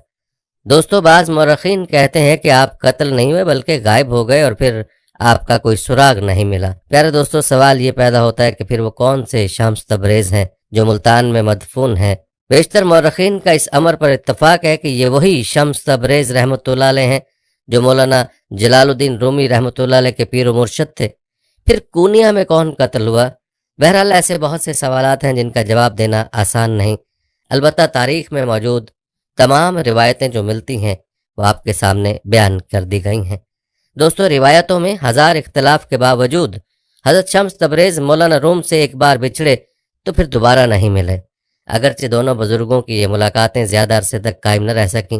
دوستو، بعض مورخین کہتے ہیں کہ آپ قتل نہیں ہوئے بلکہ غائب ہو گئے اور پھر آپ کا کوئی سراغ نہیں ملا۔ پیارے دوستو، سوال یہ پیدا ہوتا ہے کہ پھر وہ کون سے شمس تبریز ہیں جو ملتان میں مدفون ہیں؟ بیشتر مورخین کا اس امر پر اتفاق ہے کہ یہ وہی شمس تبریز رحمۃ اللہ علیہ ہیں جو مولانا جلال الدین رومی رحمۃ اللہ علیہ کے پیر و مرشد تھے۔ پھر کونیا میں کون قتل ہوا؟ بہرحال ایسے بہت سے سوالات ہیں جن کا جواب دینا آسان نہیں۔ البتہ تاریخ میں موجود تمام روایتیں جو ملتی ہیں وہ آپ کے سامنے بیان کر دی گئی ہیں۔ دوستو، روایتوں میں ہزار اختلاف کے باوجود حضرت شمس تبریز مولانا روم سے ایک بار بچھڑے تو پھر دوبارہ نہیں ملے۔ اگرچہ دونوں بزرگوں کی یہ ملاقاتیں زیادہ عرصے تک قائم نہ رہ سکیں،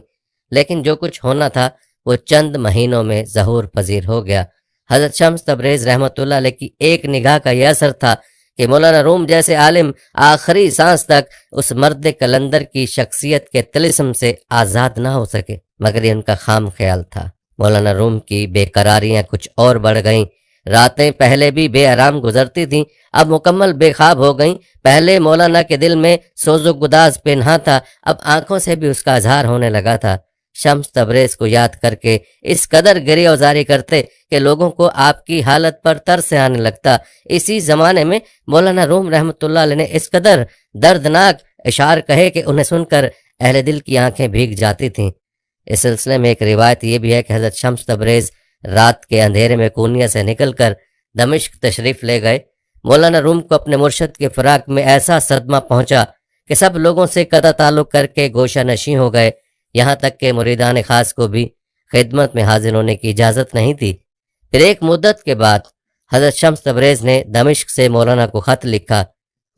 لیکن جو کچھ ہونا تھا وہ چند مہینوں میں ظہور پذیر ہو گیا۔ حضرت شمس تبریز رحمۃ اللہ علیہ کی ایک نگاہ کا یہ اثر تھا کہ مولانا روم جیسے عالم آخری سانس تک اس مرد کلندر کی شخصیت کے طلسم سے آزاد نہ ہو سکے، مگر یہ ان کا خام خیال تھا۔ مولانا روم کی بے قراریاں کچھ اور بڑھ گئیں۔ راتیں پہلے بھی بے آرام گزرتی تھیں، اب مکمل بے خواب ہو گئیں۔ پہلے مولانا کے دل میں سوز و گداز پنہا تھا، اب آنکھوں سے بھی اس کا اظہار ہونے لگا تھا۔ شمس تبریز کو یاد کر کے اس قدر گریہ وزاری کرتے کہ لوگوں کو آپ کی حالت پر ترس آنے لگتا۔ اسی زمانے میں مولانا روم رحمۃ اللہ علیہ نے اس قدر دردناک اشعار کہے کہ انہیں سن کر اہل دل کی آنکھیں بھیگ جاتی تھیں۔ اس سلسلے میں ایک روایت یہ بھی ہے کہ حضرت شمس تبریز رات کے اندھیرے میں کونیا سے نکل کر دمشق تشریف لے گئے۔ مولانا روم کو اپنے مرشد کے فراق میں ایسا صدمہ پہنچا کہ سب لوگوں سے قطع تعلق کر کے گوشہ نشیں ہو گئے، یہاں تک کہ مریدان خاص کو بھی خدمت میں حاضر ہونے کی اجازت نہیں تھی۔ پھر ایک مدت کے بعد حضرت شمس تبریز نے دمشق سے مولانا کو خط لکھا۔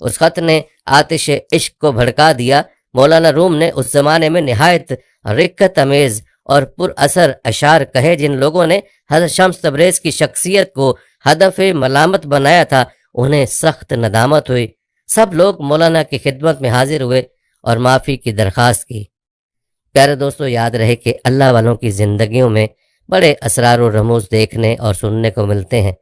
اس خط نے آتش عشق کو بھڑکا دیا۔ مولانا روم نے اس زمانے میں نہایت رقت امیز اور پر اثر اشعار کہے جن لوگوں نے حضرت شمس تبریز کی شخصیت کو ہدف ملامت بنایا تھا، انہیں سخت ندامت ہوئی۔ سب لوگ مولانا کی خدمت میں حاضر ہوئے اور معافی کی درخواست کی۔ پیارے دوستو، یاد رہے کہ اللہ والوں کی زندگیوں میں بڑے اسرار و رموز دیکھنے اور سننے کو ملتے ہیں،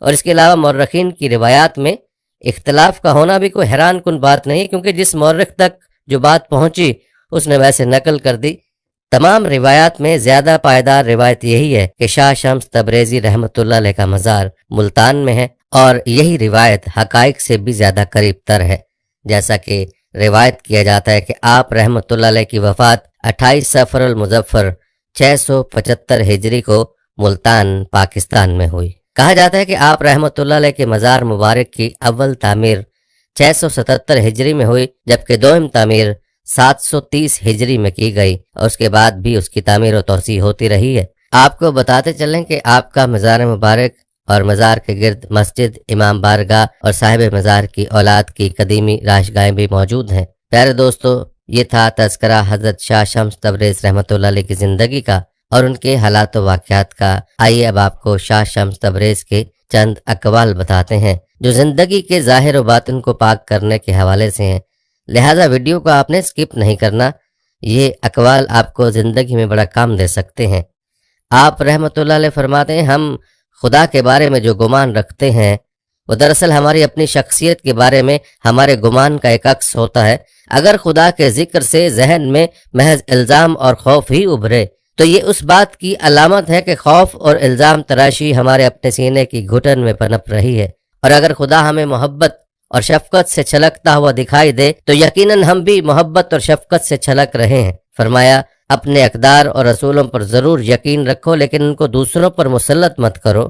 اور اس کے علاوہ مورخین کی روایات میں اختلاف کا ہونا بھی کوئی حیران کن بات نہیں، کیونکہ جس مورخ تک جو بات پہنچی اس نے ویسے نقل کر دی۔ تمام روایات میں زیادہ پائیدار روایت یہی ہے کہ شاہ شمس تبریزی رحمۃ اللہ علیہ کا مزار ملتان میں ہے، اور یہی روایت حقائق سے بھی زیادہ قریب تر ہے۔ جیسا کہ روایت کیا جاتا ہے کہ آپ رحمۃ اللہ علیہ کی وفات 28 صفر المظفر 675 ہجری کو ملتان پاکستان میں ہوئی۔ کہا جاتا ہے کہ آپ رحمۃ اللہ علیہ کے مزار مبارک کی اول تعمیر 677 ہجری میں ہوئی، جبکہ دوم تعمیر 730 ہجری میں کی گئی، اور اس کے بعد بھی اس کی تعمیر و توسیع ہوتی رہی ہے۔ آپ کو بتاتے چلیں کہ آپ کا مزار مبارک اور مزار کے گرد مسجد، امام بارگاہ اور صاحب مزار کی اولاد کی قدیمی راشگاہیں بھی موجود ہیں۔ پیارے دوستو، یہ تھا تذکرہ حضرت شاہ شمس تبریز رحمۃ اللہ علیہ کی زندگی کا اور ان کے حالات و واقعات کا۔ آئیے اب آپ کو شاہ شمس تبریز کے چند اقوال بتاتے ہیں جو زندگی کے ظاہر و باطن کو پاک کرنے کے حوالے سے ہیں، لہٰذا ویڈیو کو آپ نے سکپ نہیں کرنا۔ یہ اقوال آپ کو زندگی میں بڑا کام دے سکتے ہیں۔ آپ رحمۃ اللہ علیہ فرماتے ہیں، ہم خدا کے بارے میں جو گمان رکھتے ہیں وہ دراصل ہماری اپنی شخصیت کے بارے میں ہمارے گمان کا ایک عکس ہوتا ہے۔ اگر خدا کے ذکر سے ذہن میں محض الزام اور خوف ہی ابھرے تو یہ اس بات کی علامت ہے کہ خوف اور الزام تراشی ہمارے اپنے سینے کی گھٹن میں پنپ رہی ہے، اور اگر خدا ہمیں محبت اور شفقت سے چھلکتا ہوا دکھائی دے تو یقیناً ہم بھی محبت اور شفقت سے چھلک رہے ہیں۔ فرمایا، اپنے اقدار اور رسولوں پر ضرور یقین رکھو لیکن ان کو دوسروں پر مسلط مت کرو۔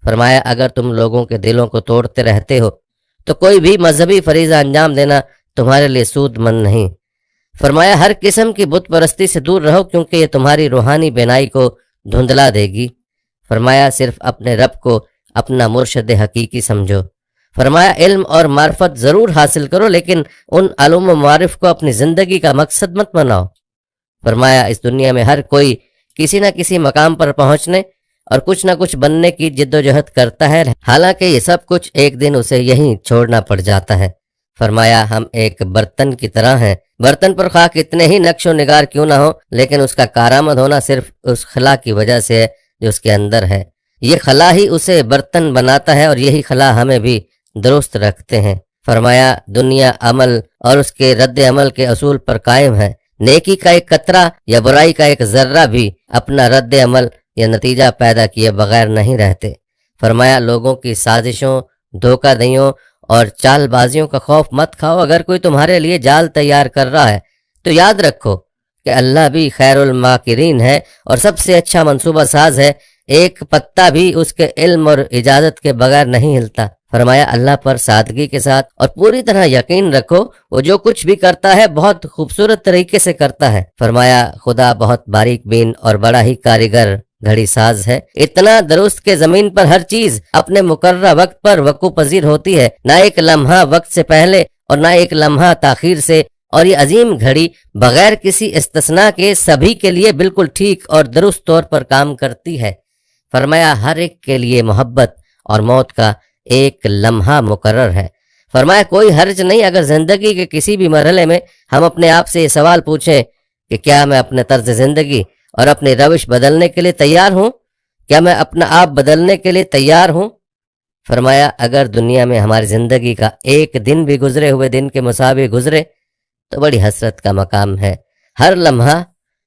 فرمایا، اگر تم لوگوں کے دلوں کو توڑتے رہتے ہو تو کوئی بھی مذہبی فریضہ انجام دینا تمہارے لیے سود مند نہیں۔ فرمایا، ہر قسم کی بت پرستی سے دور رہو کیونکہ یہ تمہاری روحانی بینائی کو دھندلا دے گی۔ فرمایا، صرف اپنے رب کو اپنا مرشد حقیقی سمجھو۔ فرمایا، علم اور معرفت ضرور حاصل کرو لیکن ان علوم و معارف کو اپنی زندگی کا مقصد مت بناؤ۔ فرمایا، اس دنیا میں ہر کوئی کسی نہ کسی مقام پر پہنچنے اور کچھ نہ کچھ بننے کی جد و جہد کرتا ہے، حالانکہ یہ سب کچھ ایک دن اسے یہیں چھوڑنا پڑ جاتا ہے۔ فرمایا، ہم ایک برتن کی طرح ہیں، برتن پر خواہ کتنے ہی نقش و نگار کیوں نہ ہو لیکن اس کا کارآمد ہونا صرف اس خلا کی وجہ سے ہے جو اس کے اندر ہے۔ یہ خلا ہی اسے برتن بناتا ہے اور یہی خلا ہمیں بھی درست رکھتے ہیں۔ فرمایا، دنیا عمل اور اس کے رد عمل کے اصول پر قائم ہے۔ نیکی کا ایک قطرہ یا برائی کا ایک ذرہ بھی اپنا رد عمل یا نتیجہ پیدا کیے بغیر نہیں رہتے۔ فرمایا، لوگوں کی سازشوں، دھوکہ دہیوں اور چال بازیوں کا خوف مت کھاؤ۔ اگر کوئی تمہارے لیے جال تیار کر رہا ہے تو یاد رکھو کہ اللہ بھی خیر الماکرین ہے اور سب سے اچھا منصوبہ ساز ہے۔ ایک پتا بھی اس کے علم اور اجازت کے بغیر نہیں ہلتا۔ فرمایا، اللہ پر سادگی کے ساتھ اور پوری طرح یقین رکھو، وہ جو کچھ بھی کرتا ہے بہت خوبصورت طریقے سے کرتا ہے۔ فرمایا، خدا بہت باریک بین اور بڑا ہی کاریگر گھڑی ساز ہے، اتنا درست کہ زمین پر ہر چیز اپنے مقررہ وقت پر وقوع پذیر ہوتی ہے، نہ ایک لمحہ وقت سے پہلے اور نہ ایک لمحہ تاخیر سے، اور یہ عظیم گھڑی بغیر کسی استثناء کے سبھی کے لیے بالکل ٹھیک اور درست طور پر کام کرتی ہے۔ فرمایا، ہر ایک کے لیے محبت اور موت کا ایک لمحہ مقرر ہے۔ فرمایا، کوئی حرج نہیں اگر زندگی کے کسی بھی مرحلے میں ہم اپنے آپ سے یہ سوال پوچھیں کہ کیا میں اپنے طرز زندگی اور اپنی روش بدلنے کے لیے تیار ہوں؟ کیا میں اپنا آپ بدلنے کے لیے تیار ہوں؟ فرمایا، اگر دنیا میں ہماری زندگی کا ایک دن بھی گزرے ہوئے دن کے مساوی گزرے تو بڑی حسرت کا مقام ہے۔ ہر لمحہ،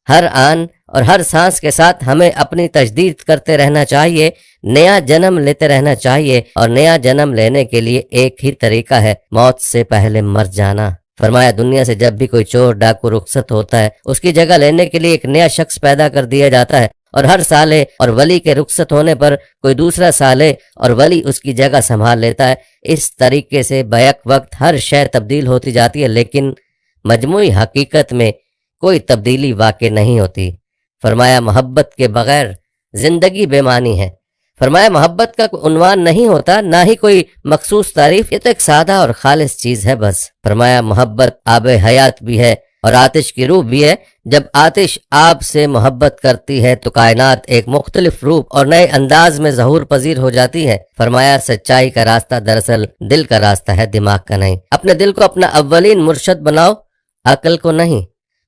ہر آن اور ہر سانس کے ساتھ ہمیں اپنی تجدید کرتے رہنا چاہیے، نیا جنم لیتے رہنا چاہیے، اور نیا جنم لینے کے لیے ایک ہی طریقہ ہے، موت سے پہلے مر جانا۔ فرمایا، دنیا سے جب بھی کوئی چور ڈاکو رخصت ہوتا ہے اس کی جگہ لینے کے لیے ایک نیا شخص پیدا کر دیا جاتا ہے، اور ہر سالے اور ولی کے رخصت ہونے پر کوئی دوسرا سالے اور ولی اس کی جگہ سنبھال لیتا ہے۔ اس طریقے سے بیک وقت ہر شے تبدیل ہوتی جاتی ہے لیکن مجموعی حقیقت میں کوئی تبدیلی واقع نہیں ہوتی۔ فرمایا، محبت کے بغیر زندگی بے معنی ہے۔ فرمایا، محبت کا کوئی عنوان نہیں ہوتا، نہ ہی کوئی مخصوص تعریف، یہ تو ایک سادہ اور خالص چیز ہے بس۔ فرمایا، محبت آب حیات بھی ہے اور آتش کی روح بھی ہے۔ جب آتش آب سے محبت کرتی ہے تو کائنات ایک مختلف روپ اور نئے انداز میں ظہور پذیر ہو جاتی ہے۔ فرمایا، سچائی کا راستہ دراصل دل کا راستہ ہے، دماغ کا نہیں۔ اپنے دل کو اپنا اولین مرشد بناؤ، عقل کو نہیں۔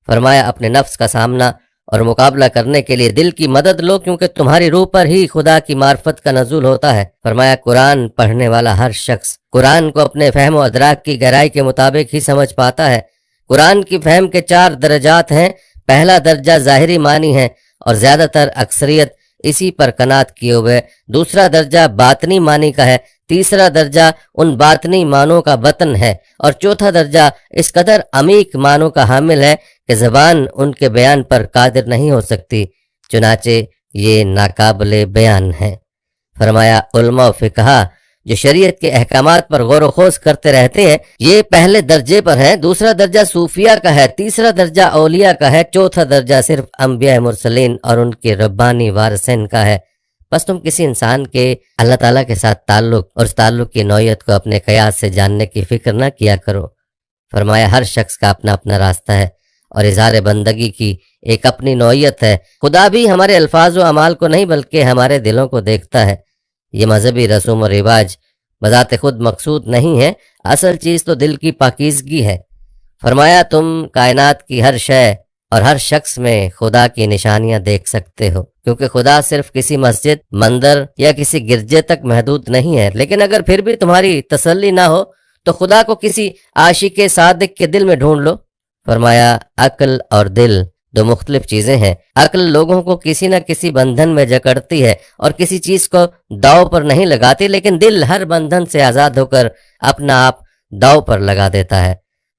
فرمایا، اپنے نفس کا سامنا اور مقابلہ کرنے کے لیے دل کی مدد لو کیونکہ تمہاری روح پر ہی خدا کی معرفت کا نزول ہوتا ہے۔ فرمایا، قرآن پڑھنے والا ہر شخص قرآن کو اپنے فہم و ادراک کی گہرائی کے مطابق ہی سمجھ پاتا ہے۔ قرآن کی فہم کے 4 درجات ہیں۔ پہلا درجہ ظاہری معنی ہے اور زیادہ تر اکثریت اسی پر قناعت کیے ہوئے۔ دوسرا درجہ باطنی معنی کا ہے، تیسرا درجہ ان باطنی معنوں کا وطن ہے، اور چوتھا درجہ اس قدر عمیق معنوں کا حامل ہے کہ زبان ان کے بیان پر قادر نہیں ہو سکتی، چنانچہ یہ ناقابل بیان ہے۔ فرمایا، علماء و فقہا جو شریعت کے احکامات پر غور و خوض کرتے رہتے ہیں یہ پہلے درجے پر ہیں، دوسرا درجہ صوفیہ کا ہے، تیسرا درجہ اولیاء کا ہے، چوتھا درجہ صرف انبیاء مرسلین اور ان کے ربانی وارثین کا ہے، بس تم کسی انسان کے اللہ تعالیٰ کے ساتھ تعلق اور اس تعلق کی نوعیت کو اپنے قیاس سے جاننے کی فکر نہ کیا کرو۔ فرمایا ہر شخص کا اپنا اپنا راستہ ہے اور اظہار بندگی کی ایک اپنی نوعیت ہے۔ خدا بھی ہمارے الفاظ و اعمال کو نہیں بلکہ ہمارے دلوں کو دیکھتا ہے۔ یہ مذہبی رسوم و رواج بذات خود مقصود نہیں ہے، اصل چیز تو دل کی پاکیزگی ہے۔ فرمایا تم کائنات کی ہر شے اور ہر شخص میں خدا کی نشانیاں دیکھ سکتے ہو، کیونکہ خدا صرف کسی مسجد، مندر یا کسی گرجے تک محدود نہیں ہے۔ لیکن اگر پھر بھی تمہاری تسلی نہ ہو تو خدا کو کسی عاشق صادق کے دل میں ڈھونڈ لو۔ فرمایا عقل اور دل دو مختلف چیزیں ہیں۔ عقل لوگوں کو کسی نہ کسی بندھن میں جکڑتی ہے اور کسی چیز کو داؤ پر نہیں لگاتی، لیکن دل ہر بندھن سے آزاد ہو کر اپنا آپ داؤ پر لگا دیتا ہے۔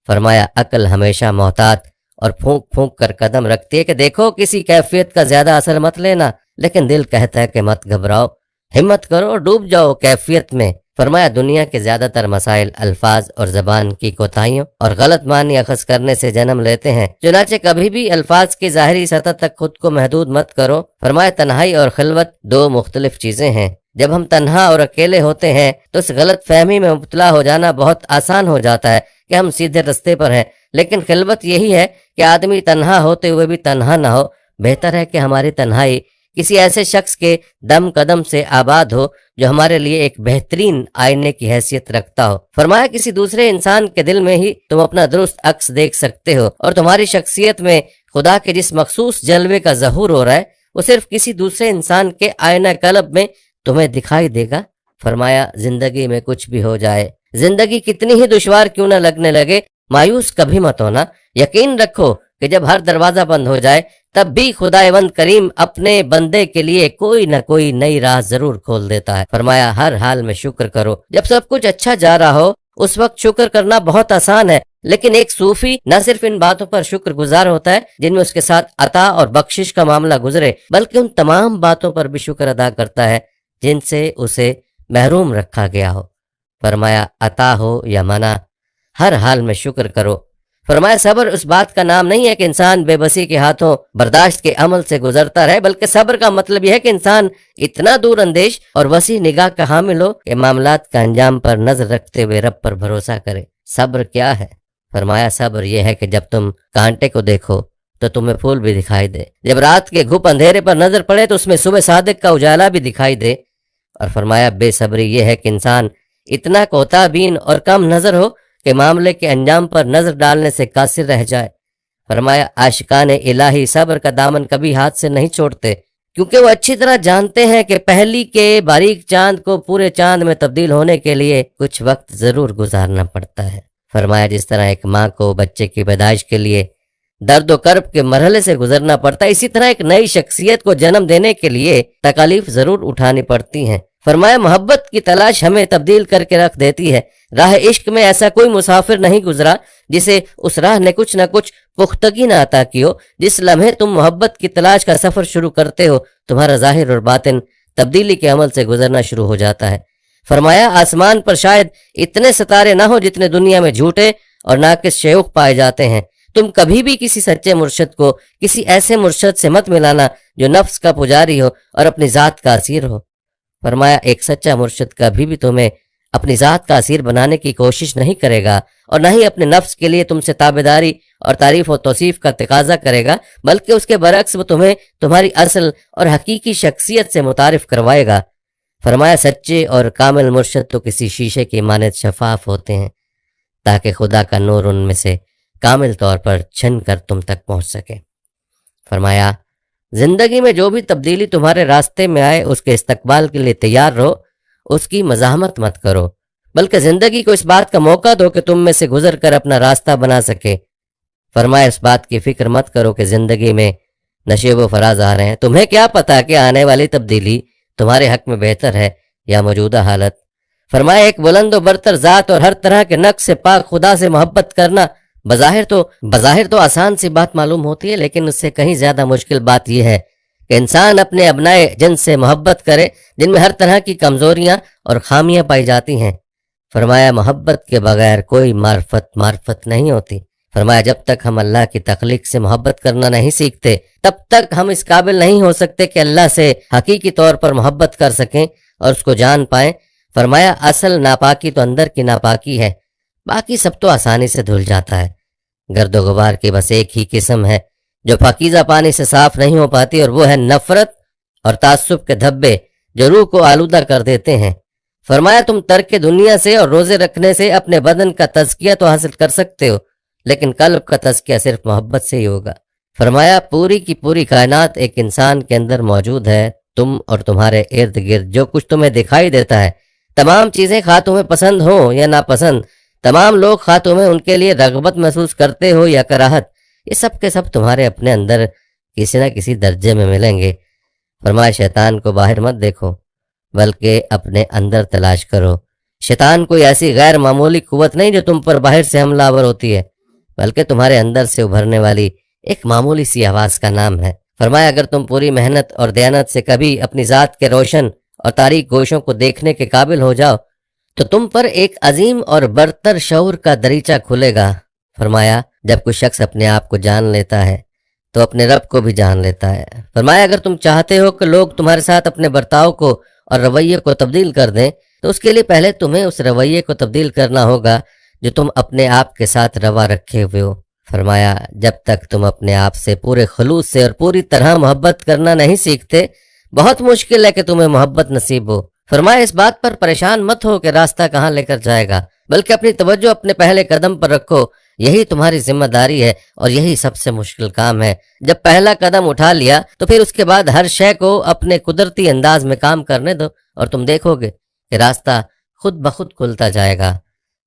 فرمایا عقل ہمیشہ محتاط اور پھونک پھونک کر قدم رکھتی ہے کہ دیکھو کسی کیفیت کا زیادہ اثر مت لینا، لیکن دل کہتا ہے کہ مت گھبراؤ، ہمت کرو، ڈوب جاؤ کیفیت میں۔ فرمایا دنیا کے زیادہ تر مسائل الفاظ اور زبان کی کوتاہیوں اور غلط معنی اخذ کرنے سے جنم لیتے ہیں، چنانچہ کبھی بھی الفاظ کی ظاہری سطح تک خود کو محدود مت کرو۔ فرمایا تنہائی اور خلوت دو مختلف چیزیں ہیں۔ جب ہم تنہا اور اکیلے ہوتے ہیں تو اس غلط فہمی میں مبتلا ہو جانا بہت آسان ہو جاتا ہے کہ ہم سیدھے رستے پر ہیں، لیکن خلوت یہی ہے کہ آدمی تنہا ہوتے ہوئے بھی تنہا نہ ہو۔ بہتر ہے کہ ہماری تنہائی کسی ایسے شخص کے دم قدم سے آباد ہو جو ہمارے لیے ایک بہترین آئینے کی حیثیت رکھتا ہو۔ فرمایا کسی دوسرے انسان کے دل میں ہی تم اپنا درست عکس دیکھ سکتے ہو، اور تمہاری شخصیت میں خدا کے جس مخصوص جلوے کا ظہور ہو رہا ہے وہ صرف کسی دوسرے انسان کے آئینہ قلب میں تمہیں دکھائی دے گا۔ فرمایا زندگی میں کچھ بھی ہو جائے، زندگی کتنی ہی دشوار کیوں نہ لگنے لگے، مایوس کبھی مت ہونا۔ یقین رکھو کہ جب ہر دروازہ بند ہو جائے تب بھی خداوند کریم اپنے بندے کے لیے کوئی نہ کوئی نئی راہ ضرور کھول دیتا ہے۔ فرمایا ہر حال میں شکر کرو۔ جب سب کچھ اچھا جا رہا ہو اس وقت شکر کرنا بہت آسان ہے، لیکن ایک صوفی نہ صرف ان باتوں پر شکر گزار ہوتا ہے جن میں اس کے ساتھ عطا اور بخشش کا معاملہ گزرے، بلکہ ان تمام باتوں پر بھی شکر ادا کرتا ہے جن سے اسے محروم رکھا گیا ہو۔ فرمایا عطا ہو یا منع، ہر حال میں شکر کرو۔ فرمایا صبر اس بات کا نام نہیں ہے کہ انسان بے بسی کے ہاتھوں برداشت کے عمل سے گزرتا رہے، بلکہ صبر کا مطلب یہ ہے کہ انسان اتنا دور اندیش اور وسیع نگاہ کا حامل ہو کہ معاملات کا انجام پر نظر رکھتے ہوئے رب پر بھروسہ کرے۔ صبر کیا ہے؟ فرمایا صبر یہ ہے کہ جب تم کانٹے کو دیکھو تو تمہیں پھول بھی دکھائی دے، جب رات کے گھپ اندھیرے پر نظر پڑے تو اس میں صبح صادق کا اجالا بھی دکھائی دے۔ اور فرمایا بے صبری یہ ہے کہ انسان اتنا کوتا بین اور کم نظر ہو کہ معاملے کے انجام پر نظر ڈالنے سے قاصر رہ جائے۔ فرمایا عاشقان الہی صبر کا دامن کبھی ہاتھ سے نہیں چھوڑتے، کیونکہ وہ اچھی طرح جانتے ہیں کہ پہلی کے باریک چاند کو پورے چاند میں تبدیل ہونے کے لیے کچھ وقت ضرور گزارنا پڑتا ہے۔ فرمایا جس طرح ایک ماں کو بچے کی پیدائش کے لیے درد و کرب کے مرحلے سے گزرنا پڑتا ہے، اسی طرح ایک نئی شخصیت کو جنم دینے کے لیے تکالیف ضرور اٹھانی پڑتی ہیں۔ فرمایا محبت کی تلاش ہمیں تبدیل کر کے رکھ دیتی ہے۔ راہ عشق میں ایسا کوئی مسافر نہیں گزرا جسے اس راہ نے کچھ نہ کچھ پختگی نہ عطا کی ہو۔ جس لمحے تم محبت کی تلاش کا سفر شروع کرتے ہو تمہارا ظاہر اور باطن تبدیلی کے عمل سے گزرنا شروع ہو جاتا ہے۔ فرمایا آسمان پر شاید اتنے ستارے نہ ہو جتنے دنیا میں جھوٹے اور ناقص شیوخ پائے جاتے ہیں۔ تم کبھی بھی کسی سچے مرشد کو کسی ایسے مرشد سے مت ملانا جو نفس کا پجاری ہو اور اپنی ذات کا اسیر ہو۔ فرمایا ایک سچا مرشد کبھی بھی تمہیں اپنی ذات کا اسیر بنانے کی کوشش نہیں کرے گا اور نہ ہی اپنے نفس کے لیے تم سے تابعداری اور تعریف و توصیف کا تقاضا کرے گا، بلکہ اس کے برعکس وہ تمہیں تمہاری اصل اور حقیقی شخصیت سے متعارف کروائے گا۔ فرمایا سچے اور کامل مرشد تو کسی شیشے کی مانند شفاف ہوتے ہیں تاکہ خدا کا نور ان میں سے کامل طور پر چھن کر تم تک پہنچ سکے۔ فرمایا زندگی میں جو بھی تبدیلی تمہارے راستے میں آئے اس کے استقبال کے لیے تیار رہو، اس کی مزاحمت مت کرو، بلکہ زندگی کو اس بات کا موقع دو کہ تم میں سے گزر کر اپنا راستہ بنا سکے۔ فرمایا اس بات کی فکر مت کرو کہ زندگی میں نشیب و فراز آ رہے ہیں، تمہیں کیا پتا کہ آنے والی تبدیلی تمہارے حق میں بہتر ہے یا موجودہ حالت۔ فرمایا ایک بلند و برتر ذات اور ہر طرح کے نقص سے پاک خدا سے محبت کرنا بظاہر تو آسان سی بات معلوم ہوتی ہے، لیکن اس سے کہیں زیادہ مشکل بات یہ ہے کہ انسان اپنے ابنائے جن سے محبت کرے جن میں ہر طرح کی کمزوریاں اور خامیاں پائی جاتی ہیں۔ فرمایا محبت کے بغیر کوئی معرفت نہیں ہوتی۔ فرمایا جب تک ہم اللہ کی تخلیق سے محبت کرنا نہیں سیکھتے تب تک ہم اس قابل نہیں ہو سکتے کہ اللہ سے حقیقی طور پر محبت کر سکیں اور اس کو جان پائیں۔ فرمایا اصل ناپاکی تو اندر کی ناپاکی ہے، باقی سب تو آسانی سے دھل جاتا ہے۔ گرد و غبار کی بس ایک ہی قسم ہے جو پاکیزہ پانی سے صاف نہیں ہو پاتی، اور وہ ہے نفرت اور تعصب کے دھبے جو روح کو آلودہ کر دیتے ہیں۔ فرمایا تم ترک دنیا سے اور روزے رکھنے سے اپنے بدن کا تزکیہ تو حاصل کر سکتے ہو، لیکن قلب کا تزکیہ صرف محبت سے ہی ہوگا۔ فرمایا پوری کی پوری کائنات ایک انسان کے اندر موجود ہے، تم اور تمہارے ارد گرد جو کچھ تمہیں دکھائی دیتا ہے، تمام چیزیں خواہ تمہیں پسند ہوں یا ناپسند، تمام لوگ خواہ تمہیں ان کے لیے رغبت محسوس کرتے ہو یا کراہت، یہ سب کے سب تمہارے اپنے اندر کسی نہ کسی درجے میں ملیں گے۔ فرمایا شیطان کو باہر مت دیکھو بلکہ اپنے اندر تلاش کرو۔ شیطان کوئی ایسی غیر معمولی قوت نہیں جو تم پر باہر سے حملہ آور ہوتی ہے، بلکہ تمہارے اندر سے ابھرنے والی ایک معمولی سی آواز کا نام ہے۔ فرمایا اگر تم پوری محنت اور دیانت سے کبھی اپنی ذات کے روشن اور تاریک گوشوں کو دیکھنے کے قابل ہو جاؤ تو تم پر ایک عظیم اور برتر شعور کا دریچہ کھلے گا۔ فرمایا جب کوئی شخص اپنے آپ کو جان لیتا ہے تو اپنے رب کو بھی جان لیتا ہے۔ فرمایا اگر تم چاہتے ہو کہ لوگ تمہارے ساتھ اپنے برتاؤ کو اور رویے کو تبدیل کر دیں تو اس کے لیے پہلے تمہیں اس رویے کو تبدیل کرنا ہوگا جو تم اپنے آپ کے ساتھ روا رکھے ہوئے ہو۔ فرمایا جب تک تم اپنے آپ سے پورے خلوص سے اور پوری طرح محبت کرنا نہیں سیکھتے بہت مشکل ہے کہ تمہیں محبت نصیب ہو۔ فرمایا اس بات پر پریشان مت ہو کہ راستہ کہاں لے کر جائے گا، بلکہ اپنی توجہ اپنے پہلے قدم پر رکھو، یہی تمہاری ذمہ داری ہے اور یہی سب سے مشکل کام ہے۔ جب پہلا قدم اٹھا لیا تو پھر اس کے بعد ہر شے کو اپنے قدرتی انداز میں کام کرنے دو اور تم دیکھو گے کہ راستہ خود بخود کھلتا جائے گا۔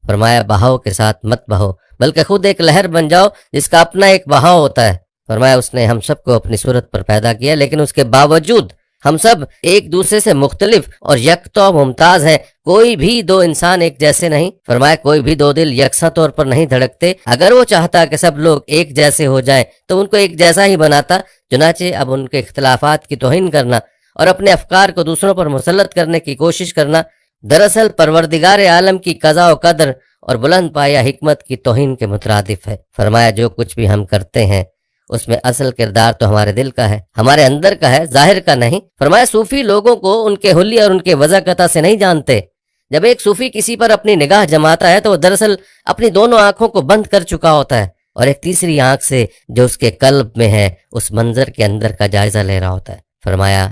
فرمایا بہاؤ کے ساتھ مت بہو بلکہ خود ایک لہر بن جاؤ جس کا اپنا ایک بہاؤ ہوتا ہے۔ فرمایا اس نے ہم سب کو اپنی صورت پر پیدا کیا، لیکن اس کے باوجود ہم سب ایک دوسرے سے مختلف اور یکتا ممتاز ہیں، کوئی بھی دو انسان ایک جیسے نہیں۔ فرمایا کوئی بھی دو دل یکساں طور پر نہیں دھڑکتے، اگر وہ چاہتا کہ سب لوگ ایک جیسے ہو جائیں تو ان کو ایک جیسا ہی بناتا، چنانچہ اب ان کے اختلافات کی توہین کرنا اور اپنے افکار کو دوسروں پر مسلط کرنے کی کوشش کرنا دراصل پروردگار عالم کی قضاء و قدر اور بلند پایہ حکمت کی توہین کے مترادف ہے۔ فرمایا جو کچھ بھی ہم کرتے ہیں اس میں اصل کردار تو ہمارے دل کا ہے، ہمارے اندر کا ہے، ظاہر کا نہیں۔ فرمایا صوفی لوگوں کو ان کے حلیے اور ان کے وضاقتہ سے نہیں جانتے۔ جب ایک صوفی کسی پر اپنی نگاہ جماتا ہے تو وہ دراصل اپنی دونوں آنکھوں کو بند کر چکا ہوتا ہے اور ایک تیسری آنکھ سے جو اس کے قلب میں ہے اس منظر کے اندر کا جائزہ لے رہا ہوتا ہے۔ فرمایا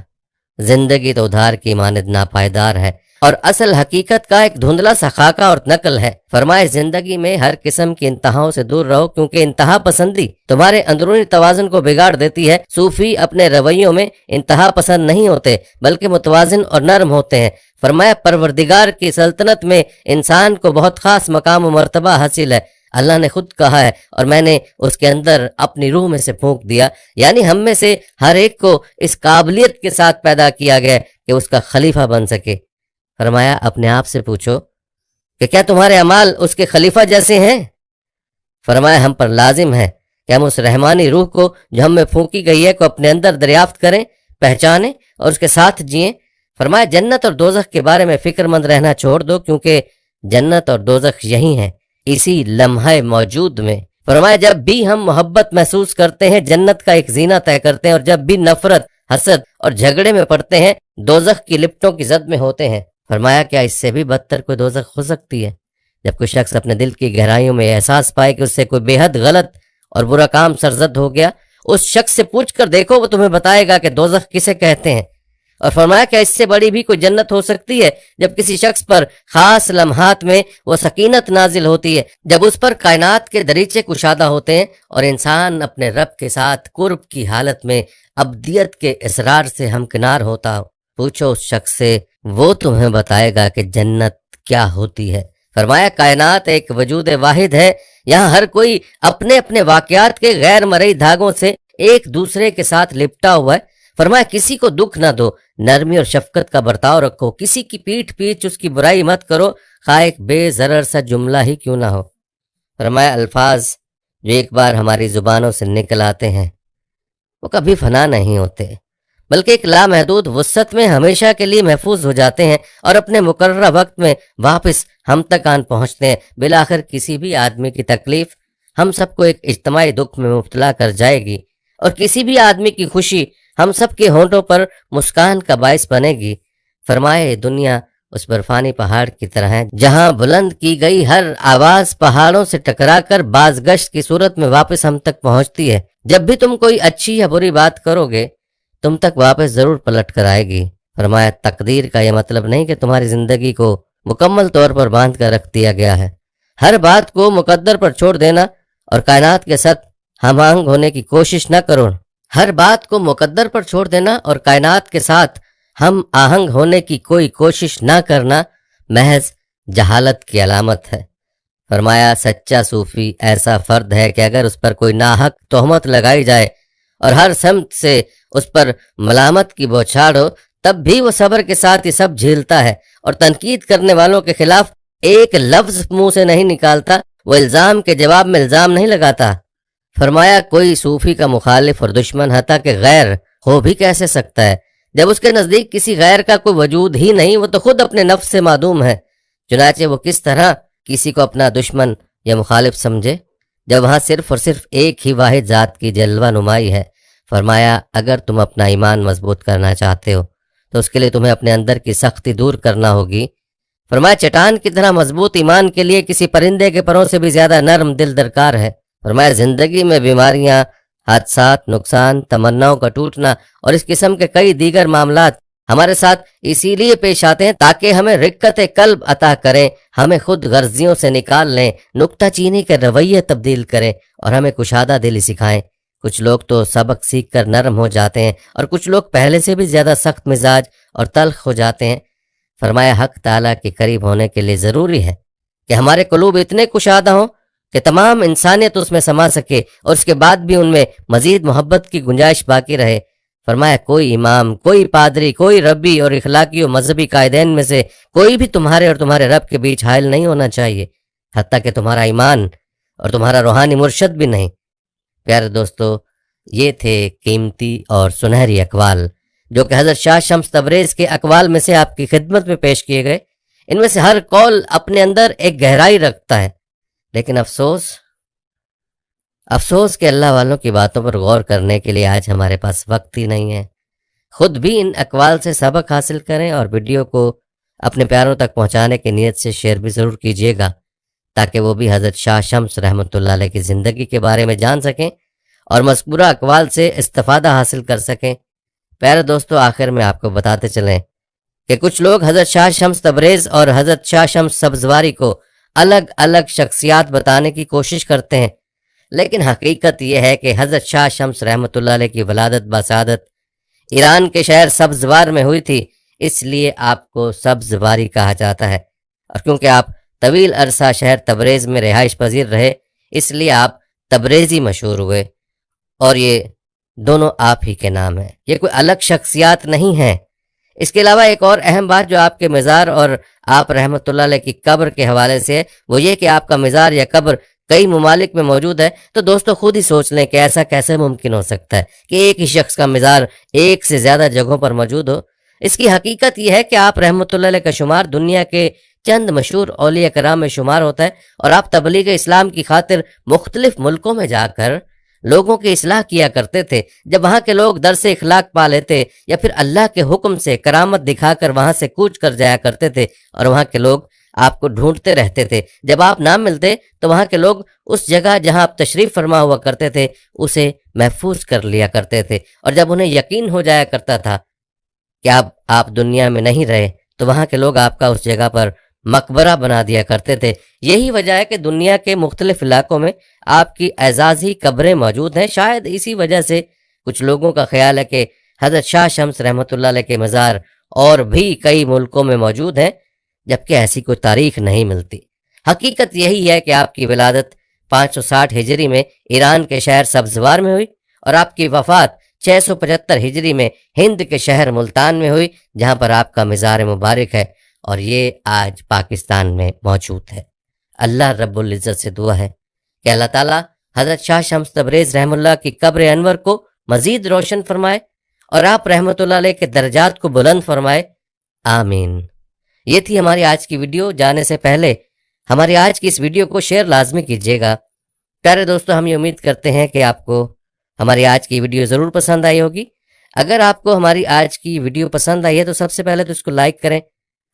زندگی تو ادھار کی مانند ناپائیدار ہے اور اصل حقیقت کا ایک دھندلا سا خاکہ اور نقل ہے۔ فرمائے زندگی میں ہر قسم کی انتہاؤں سے دور رہو کیونکہ انتہا پسندی تمہارے اندرونی توازن کو بگاڑ دیتی ہے۔ صوفی اپنے رویوں میں انتہا پسند نہیں ہوتے بلکہ متوازن اور نرم ہوتے ہیں۔ فرمایا پروردگار کی سلطنت میں انسان کو بہت خاص مقام و مرتبہ حاصل ہے۔ اللہ نے خود کہا ہے اور میں نے اس کے اندر اپنی روح میں سے پھونک دیا، یعنی ہم میں سے ہر ایک کو اس قابلیت کے ساتھ پیدا کیا گیا کہ اس کا خلیفہ بن سکے۔ فرمایا اپنے آپ سے پوچھو کہ کیا تمہارے اعمال اس کے خلیفہ جیسے ہیں؟ فرمایا ہم پر لازم ہے کہ ہم اس رحمانی روح کو جو ہم میں پھونکی گئی ہے کو اپنے اندر دریافت کریں، پہچانیں اور اس کے ساتھ جئیں۔ فرمایا جنت اور دوزخ کے بارے میں فکر مند رہنا چھوڑ دو کیونکہ جنت اور دوزخ یہی ہیں اسی لمحہ موجود میں۔ فرمایا جب بھی ہم محبت محسوس کرتے ہیں جنت کا ایک زینہ طے کرتے ہیں، اور جب بھی نفرت، حسد اور جھگڑے میں پڑتے ہیں دوزخ کی لپٹوں کی زد میں ہوتے ہیں۔ فرمایا کیا اس سے بھی بدتر کوئی دوزخ ہو سکتی ہے؟ جب کوئی شخص اپنے دل کی گہرائیوں میں احساس پائے کہ اس سے کوئی بے حد غلط اور برا کام سرزد ہو گیا، اس شخص سے پوچھ کر دیکھو، وہ تمہیں بتائے گا کہ دوزخ کسے کہتے ہیں۔ اور فرمایا کہ اس سے بڑی بھی کوئی جنت ہو سکتی ہے جب کسی شخص پر خاص لمحات میں وہ سکینت نازل ہوتی ہے، جب اس پر کائنات کے دریچے کشادہ ہوتے ہیں اور انسان اپنے رب کے ساتھ قرب کی حالت میں ابدیت کے اصرار سے ہمکنار ہوتا ہو۔ پوچھو اس شخص سے، وہ تمہیں بتائے گا کہ جنت کیا ہوتی ہے۔ فرمایا کائنات ایک وجود واحد ہے، یہاں ہر کوئی اپنے اپنے واقعات کے غیر مرئی دھاگوں سے ایک دوسرے کے ساتھ لپٹا ہوا ہے۔ فرمایا کسی کو دکھ نہ دو، نرمی اور شفقت کا برتاؤ رکھو، کسی کی پیٹھ پیچھ اس کی برائی مت کرو، خواہ ایک بے ضرر سا جملہ ہی کیوں نہ ہو۔ فرمایا الفاظ جو ایک بار ہماری زبانوں سے نکل آتے ہیں وہ کبھی فنا نہیں ہوتے بلکہ ایک لامحدود وسعت میں ہمیشہ کے لیے محفوظ ہو جاتے ہیں اور اپنے مقررہ وقت میں واپس ہم تک آن پہنچتے ہیں۔ بالآخر کسی بھی آدمی کی تکلیف ہم سب کو ایک اجتماعی دکھ میں مبتلا کر جائے گی، اور کسی بھی آدمی کی خوشی ہم سب کے ہونٹوں پر مسکان کا باعث بنے گی۔ فرمائے دنیا اس برفانی پہاڑ کی طرح ہے جہاں بلند کی گئی ہر آواز پہاڑوں سے ٹکرا کر بازگشت کی صورت میں واپس ہم تک پہنچتی ہے۔ جب بھی تم کوئی اچھی یا بری بات کرو گے تم تک واپس ضرور پلٹ کر آئے گی۔ فرمایا تقدیر کا یہ مطلب نہیں کہ تمہاری زندگی کو مکمل طور پر باندھ کر رکھ دیا گیا ہے۔ ہر بات کو مقدر پر چھوڑ دینا اور کائنات کے ساتھ ہم آہنگ ہونے کی کوشش نہ کرو۔ ہر بات کو مقدر پر چھوڑ دینا اور کائنات کے ساتھ ہم آہنگ ہونے کی کوئی کوشش نہ کرنا محض جہالت کی علامت ہے۔ فرمایا سچا صوفی ایسا فرد ہے کہ اگر اس پر کوئی ناحق تہمت لگائی جائے اور ہر سمت سے اس پر ملامت کی بوچھاڑ ہو تب بھی وہ صبر کے ساتھ یہ سب جھیلتا ہے اور تنقید کرنے والوں کے خلاف ایک لفظ منہ سے نہیں نکالتا، وہ الزام کے جواب میں الزام نہیں لگاتا۔ فرمایا کوئی صوفی کا مخالف اور دشمن حتیٰ کہ غیر ہو بھی کیسے سکتا ہے؟ جب اس کے نزدیک کسی غیر کا کوئی وجود ہی نہیں، وہ تو خود اپنے نفس سے معدوم ہے، چنانچہ وہ کس طرح کسی کو اپنا دشمن یا مخالف سمجھے جب وہاں صرف اور صرف ایک ہی واحد ذات کی جلوہ نمائی ہے۔ فرمایا اگر تم اپنا ایمان مضبوط کرنا چاہتے ہو تو اس کے لیے تمہیں اپنے اندر کی سختی دور کرنا ہوگی۔ فرمایا چٹان کی طرح مضبوط ایمان کے لیے کسی پرندے کے پروں سے بھی زیادہ نرم دل درکار ہے۔ فرمایا زندگی میں بیماریاں، حادثات، نقصان، تمناؤں کا ٹوٹنا اور اس قسم کے کئی دیگر معاملات ہمارے ساتھ اسی لیے پیش آتے ہیں تاکہ ہمیں رقت قلب عطا کریں، ہمیں خود غرضیوں سے نکال لیں، نکتہ چینی کے رویے تبدیل کریں اور ہمیں کشادہ دلی سکھائیں۔ کچھ لوگ تو سبق سیکھ کر نرم ہو جاتے ہیں اور کچھ لوگ پہلے سے بھی زیادہ سخت مزاج اور تلخ ہو جاتے ہیں۔ فرمایا حق تعالیٰ کے قریب ہونے کے لیے ضروری ہے کہ ہمارے قلوب اتنے کشادہ ہوں کہ تمام انسانیت اس میں سما سکے اور اس کے بعد بھی ان میں مزید محبت کی گنجائش باقی رہے۔ فرمایا کوئی امام، کوئی پادری، کوئی ربی اور اخلاقی و مذہبی قائدین میں سے کوئی بھی تمہارے اور تمہارے رب کے بیچ حائل نہیں ہونا چاہیے، حتیٰ کہ تمہارا ایمان اور تمہارا روحانی مرشد بھی نہیں۔ پیارے دوستو، یہ تھے قیمتی اور سنہری اقوال جو کہ حضرت شاہ شمس تبریز کے اقوال میں سے آپ کی خدمت میں پیش کیے گئے۔ ان میں سے ہر قول اپنے اندر ایک گہرائی رکھتا ہے، لیکن افسوس کہ اللہ والوں کی باتوں پر غور کرنے کے لیے آج ہمارے پاس وقت ہی نہیں ہے۔ خود بھی ان اقوال سے سبق حاصل کریں اور ویڈیو کو اپنے پیاروں تک پہنچانے کی نیت سے شیئر بھی ضرور کیجیے گا تاکہ وہ بھی حضرت شاہ شمس رحمۃ اللہ علیہ کی زندگی کے بارے میں جان سکیں اور مذکورہ اقوال سے استفادہ حاصل کر سکیں۔ پیارے دوستو، آخر میں آپ کو بتاتے چلیں کہ کچھ لوگ حضرت شاہ شمس تبریز اور حضرت شاہ شمس سبزواری کو الگ الگ شخصیات بتانے کی کوشش کرتے ہیں، لیکن حقیقت یہ ہے کہ حضرت شاہ شمس رحمۃ اللہ علیہ کی ولادت بسعادت ایران کے شہر سبزوار میں ہوئی تھی، اس لیے آپ کو سبزواری کہا جاتا ہے، اور کیونکہ آپ طویل عرصہ شہر تبریز میں رہائش پذیر رہے اس لیے آپ تبریزی مشہور ہوئے، اور یہ دونوں آپ ہی کے نام ہیں، یہ کوئی الگ شخصیات نہیں ہیں۔ اس کے علاوہ ایک اور اہم بات جو آپ کے مزار اور آپ رحمۃ اللہ علیہ کی قبر کے حوالے سے ہے وہ یہ کہ آپ کا مزار یا قبر کئی ممالک میں موجود ہے، تو دوستو خود ہی سوچ لیں کہ ایسا کیسے ممکن ہو سکتا ہے کہ ایک ہی شخص کا مزار ایک سے زیادہ جگہوں پر موجود ہو۔ اس کی حقیقت یہ ہے کہ آپ رحمۃ اللہ علیہ کا شمار دنیا کے چند مشہور اولیاء کرام میں شمار ہوتا ہے، اور آپ تبلیغ اسلام کی خاطر مختلف ملکوں میں جا کر لوگوں کی اصلاح کیا کرتے تھے۔ جب وہاں کے لوگ درس اخلاق پا لیتے یا پھر اللہ کے حکم سے کرامت دکھا کر وہاں سے کوچ کر جایا کرتے تھے، اور وہاں کے لوگ آپ کو ڈھونڈتے رہتے تھے۔ جب آپ نہ ملتے تو وہاں کے لوگ اس جگہ جہاں آپ تشریف فرما ہوا کرتے تھے اسے محفوظ کر لیا کرتے تھے، اور جب انہیں یقین ہو جایا کرتا تھا کہ آپ دنیا میں نہیں رہے تو وہاں کے لوگ آپ کا اس جگہ پر مقبرہ بنا دیا کرتے تھے۔ یہی وجہ ہے کہ دنیا کے مختلف علاقوں میں آپ کی اعزازی قبریں موجود ہیں۔ شاید اسی وجہ سے کچھ لوگوں کا خیال ہے کہ حضرت شاہ شمس رحمۃ اللہ علیہ کے مزار اور بھی کئی ملکوں میں موجود ہیں، جبکہ ایسی کوئی تاریخ نہیں ملتی۔ حقیقت یہی ہے کہ آپ کی ولادت 560 ہجری میں ایران کے شہر سبزوار میں ہوئی، اور آپ کی وفات 675 ہجری میں ہند کے شہر ملتان میں ہوئی، جہاں پر آپ کا مزار مبارک ہے، اور یہ آج پاکستان میں موجود ہے۔ اللہ رب العزت سے دعا ہے کہ اللہ تعالیٰ حضرت شاہ شمس تبریز رحمہ اللہ کی قبر انور کو مزید روشن فرمائے اور آپ رحمۃ اللہ علیہ کے درجات کو بلند فرمائے، آمین۔ یہ تھی ہماری آج کی ویڈیو۔ جانے سے پہلے ہماری آج کی اس ویڈیو کو شیئر لازمی کیجیے گا پیارے دوستو، ہم یہ امید کرتے ہیں کہ آپ کو ہماری آج کی ویڈیو ضرور پسند آئی ہوگی۔ اگر آپ کو ہماری آج کی ویڈیو پسند آئی ہے تو سب سے پہلے تو اس کو لائک کریں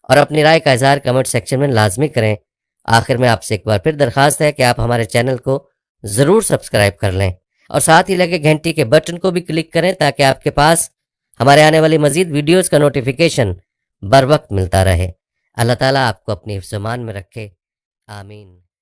اور اپنی رائے کا اظہار کمنٹ سیکشن میں لازمی کریں۔ آخر میں آپ سے ایک بار پھر درخواست ہے کہ آپ ہمارے چینل کو ضرور سبسکرائب کر لیں اور ساتھ ہی لگے گھنٹی کے بٹن کو بھی کلک کریں تاکہ آپ کے پاس ہمارے آنے والی مزید ویڈیوز کا نوٹیفیکیشن بر وقت ملتا رہے۔ اللہ تعالیٰ آپ کو اپنی حفظ و امان میں رکھے، آمین۔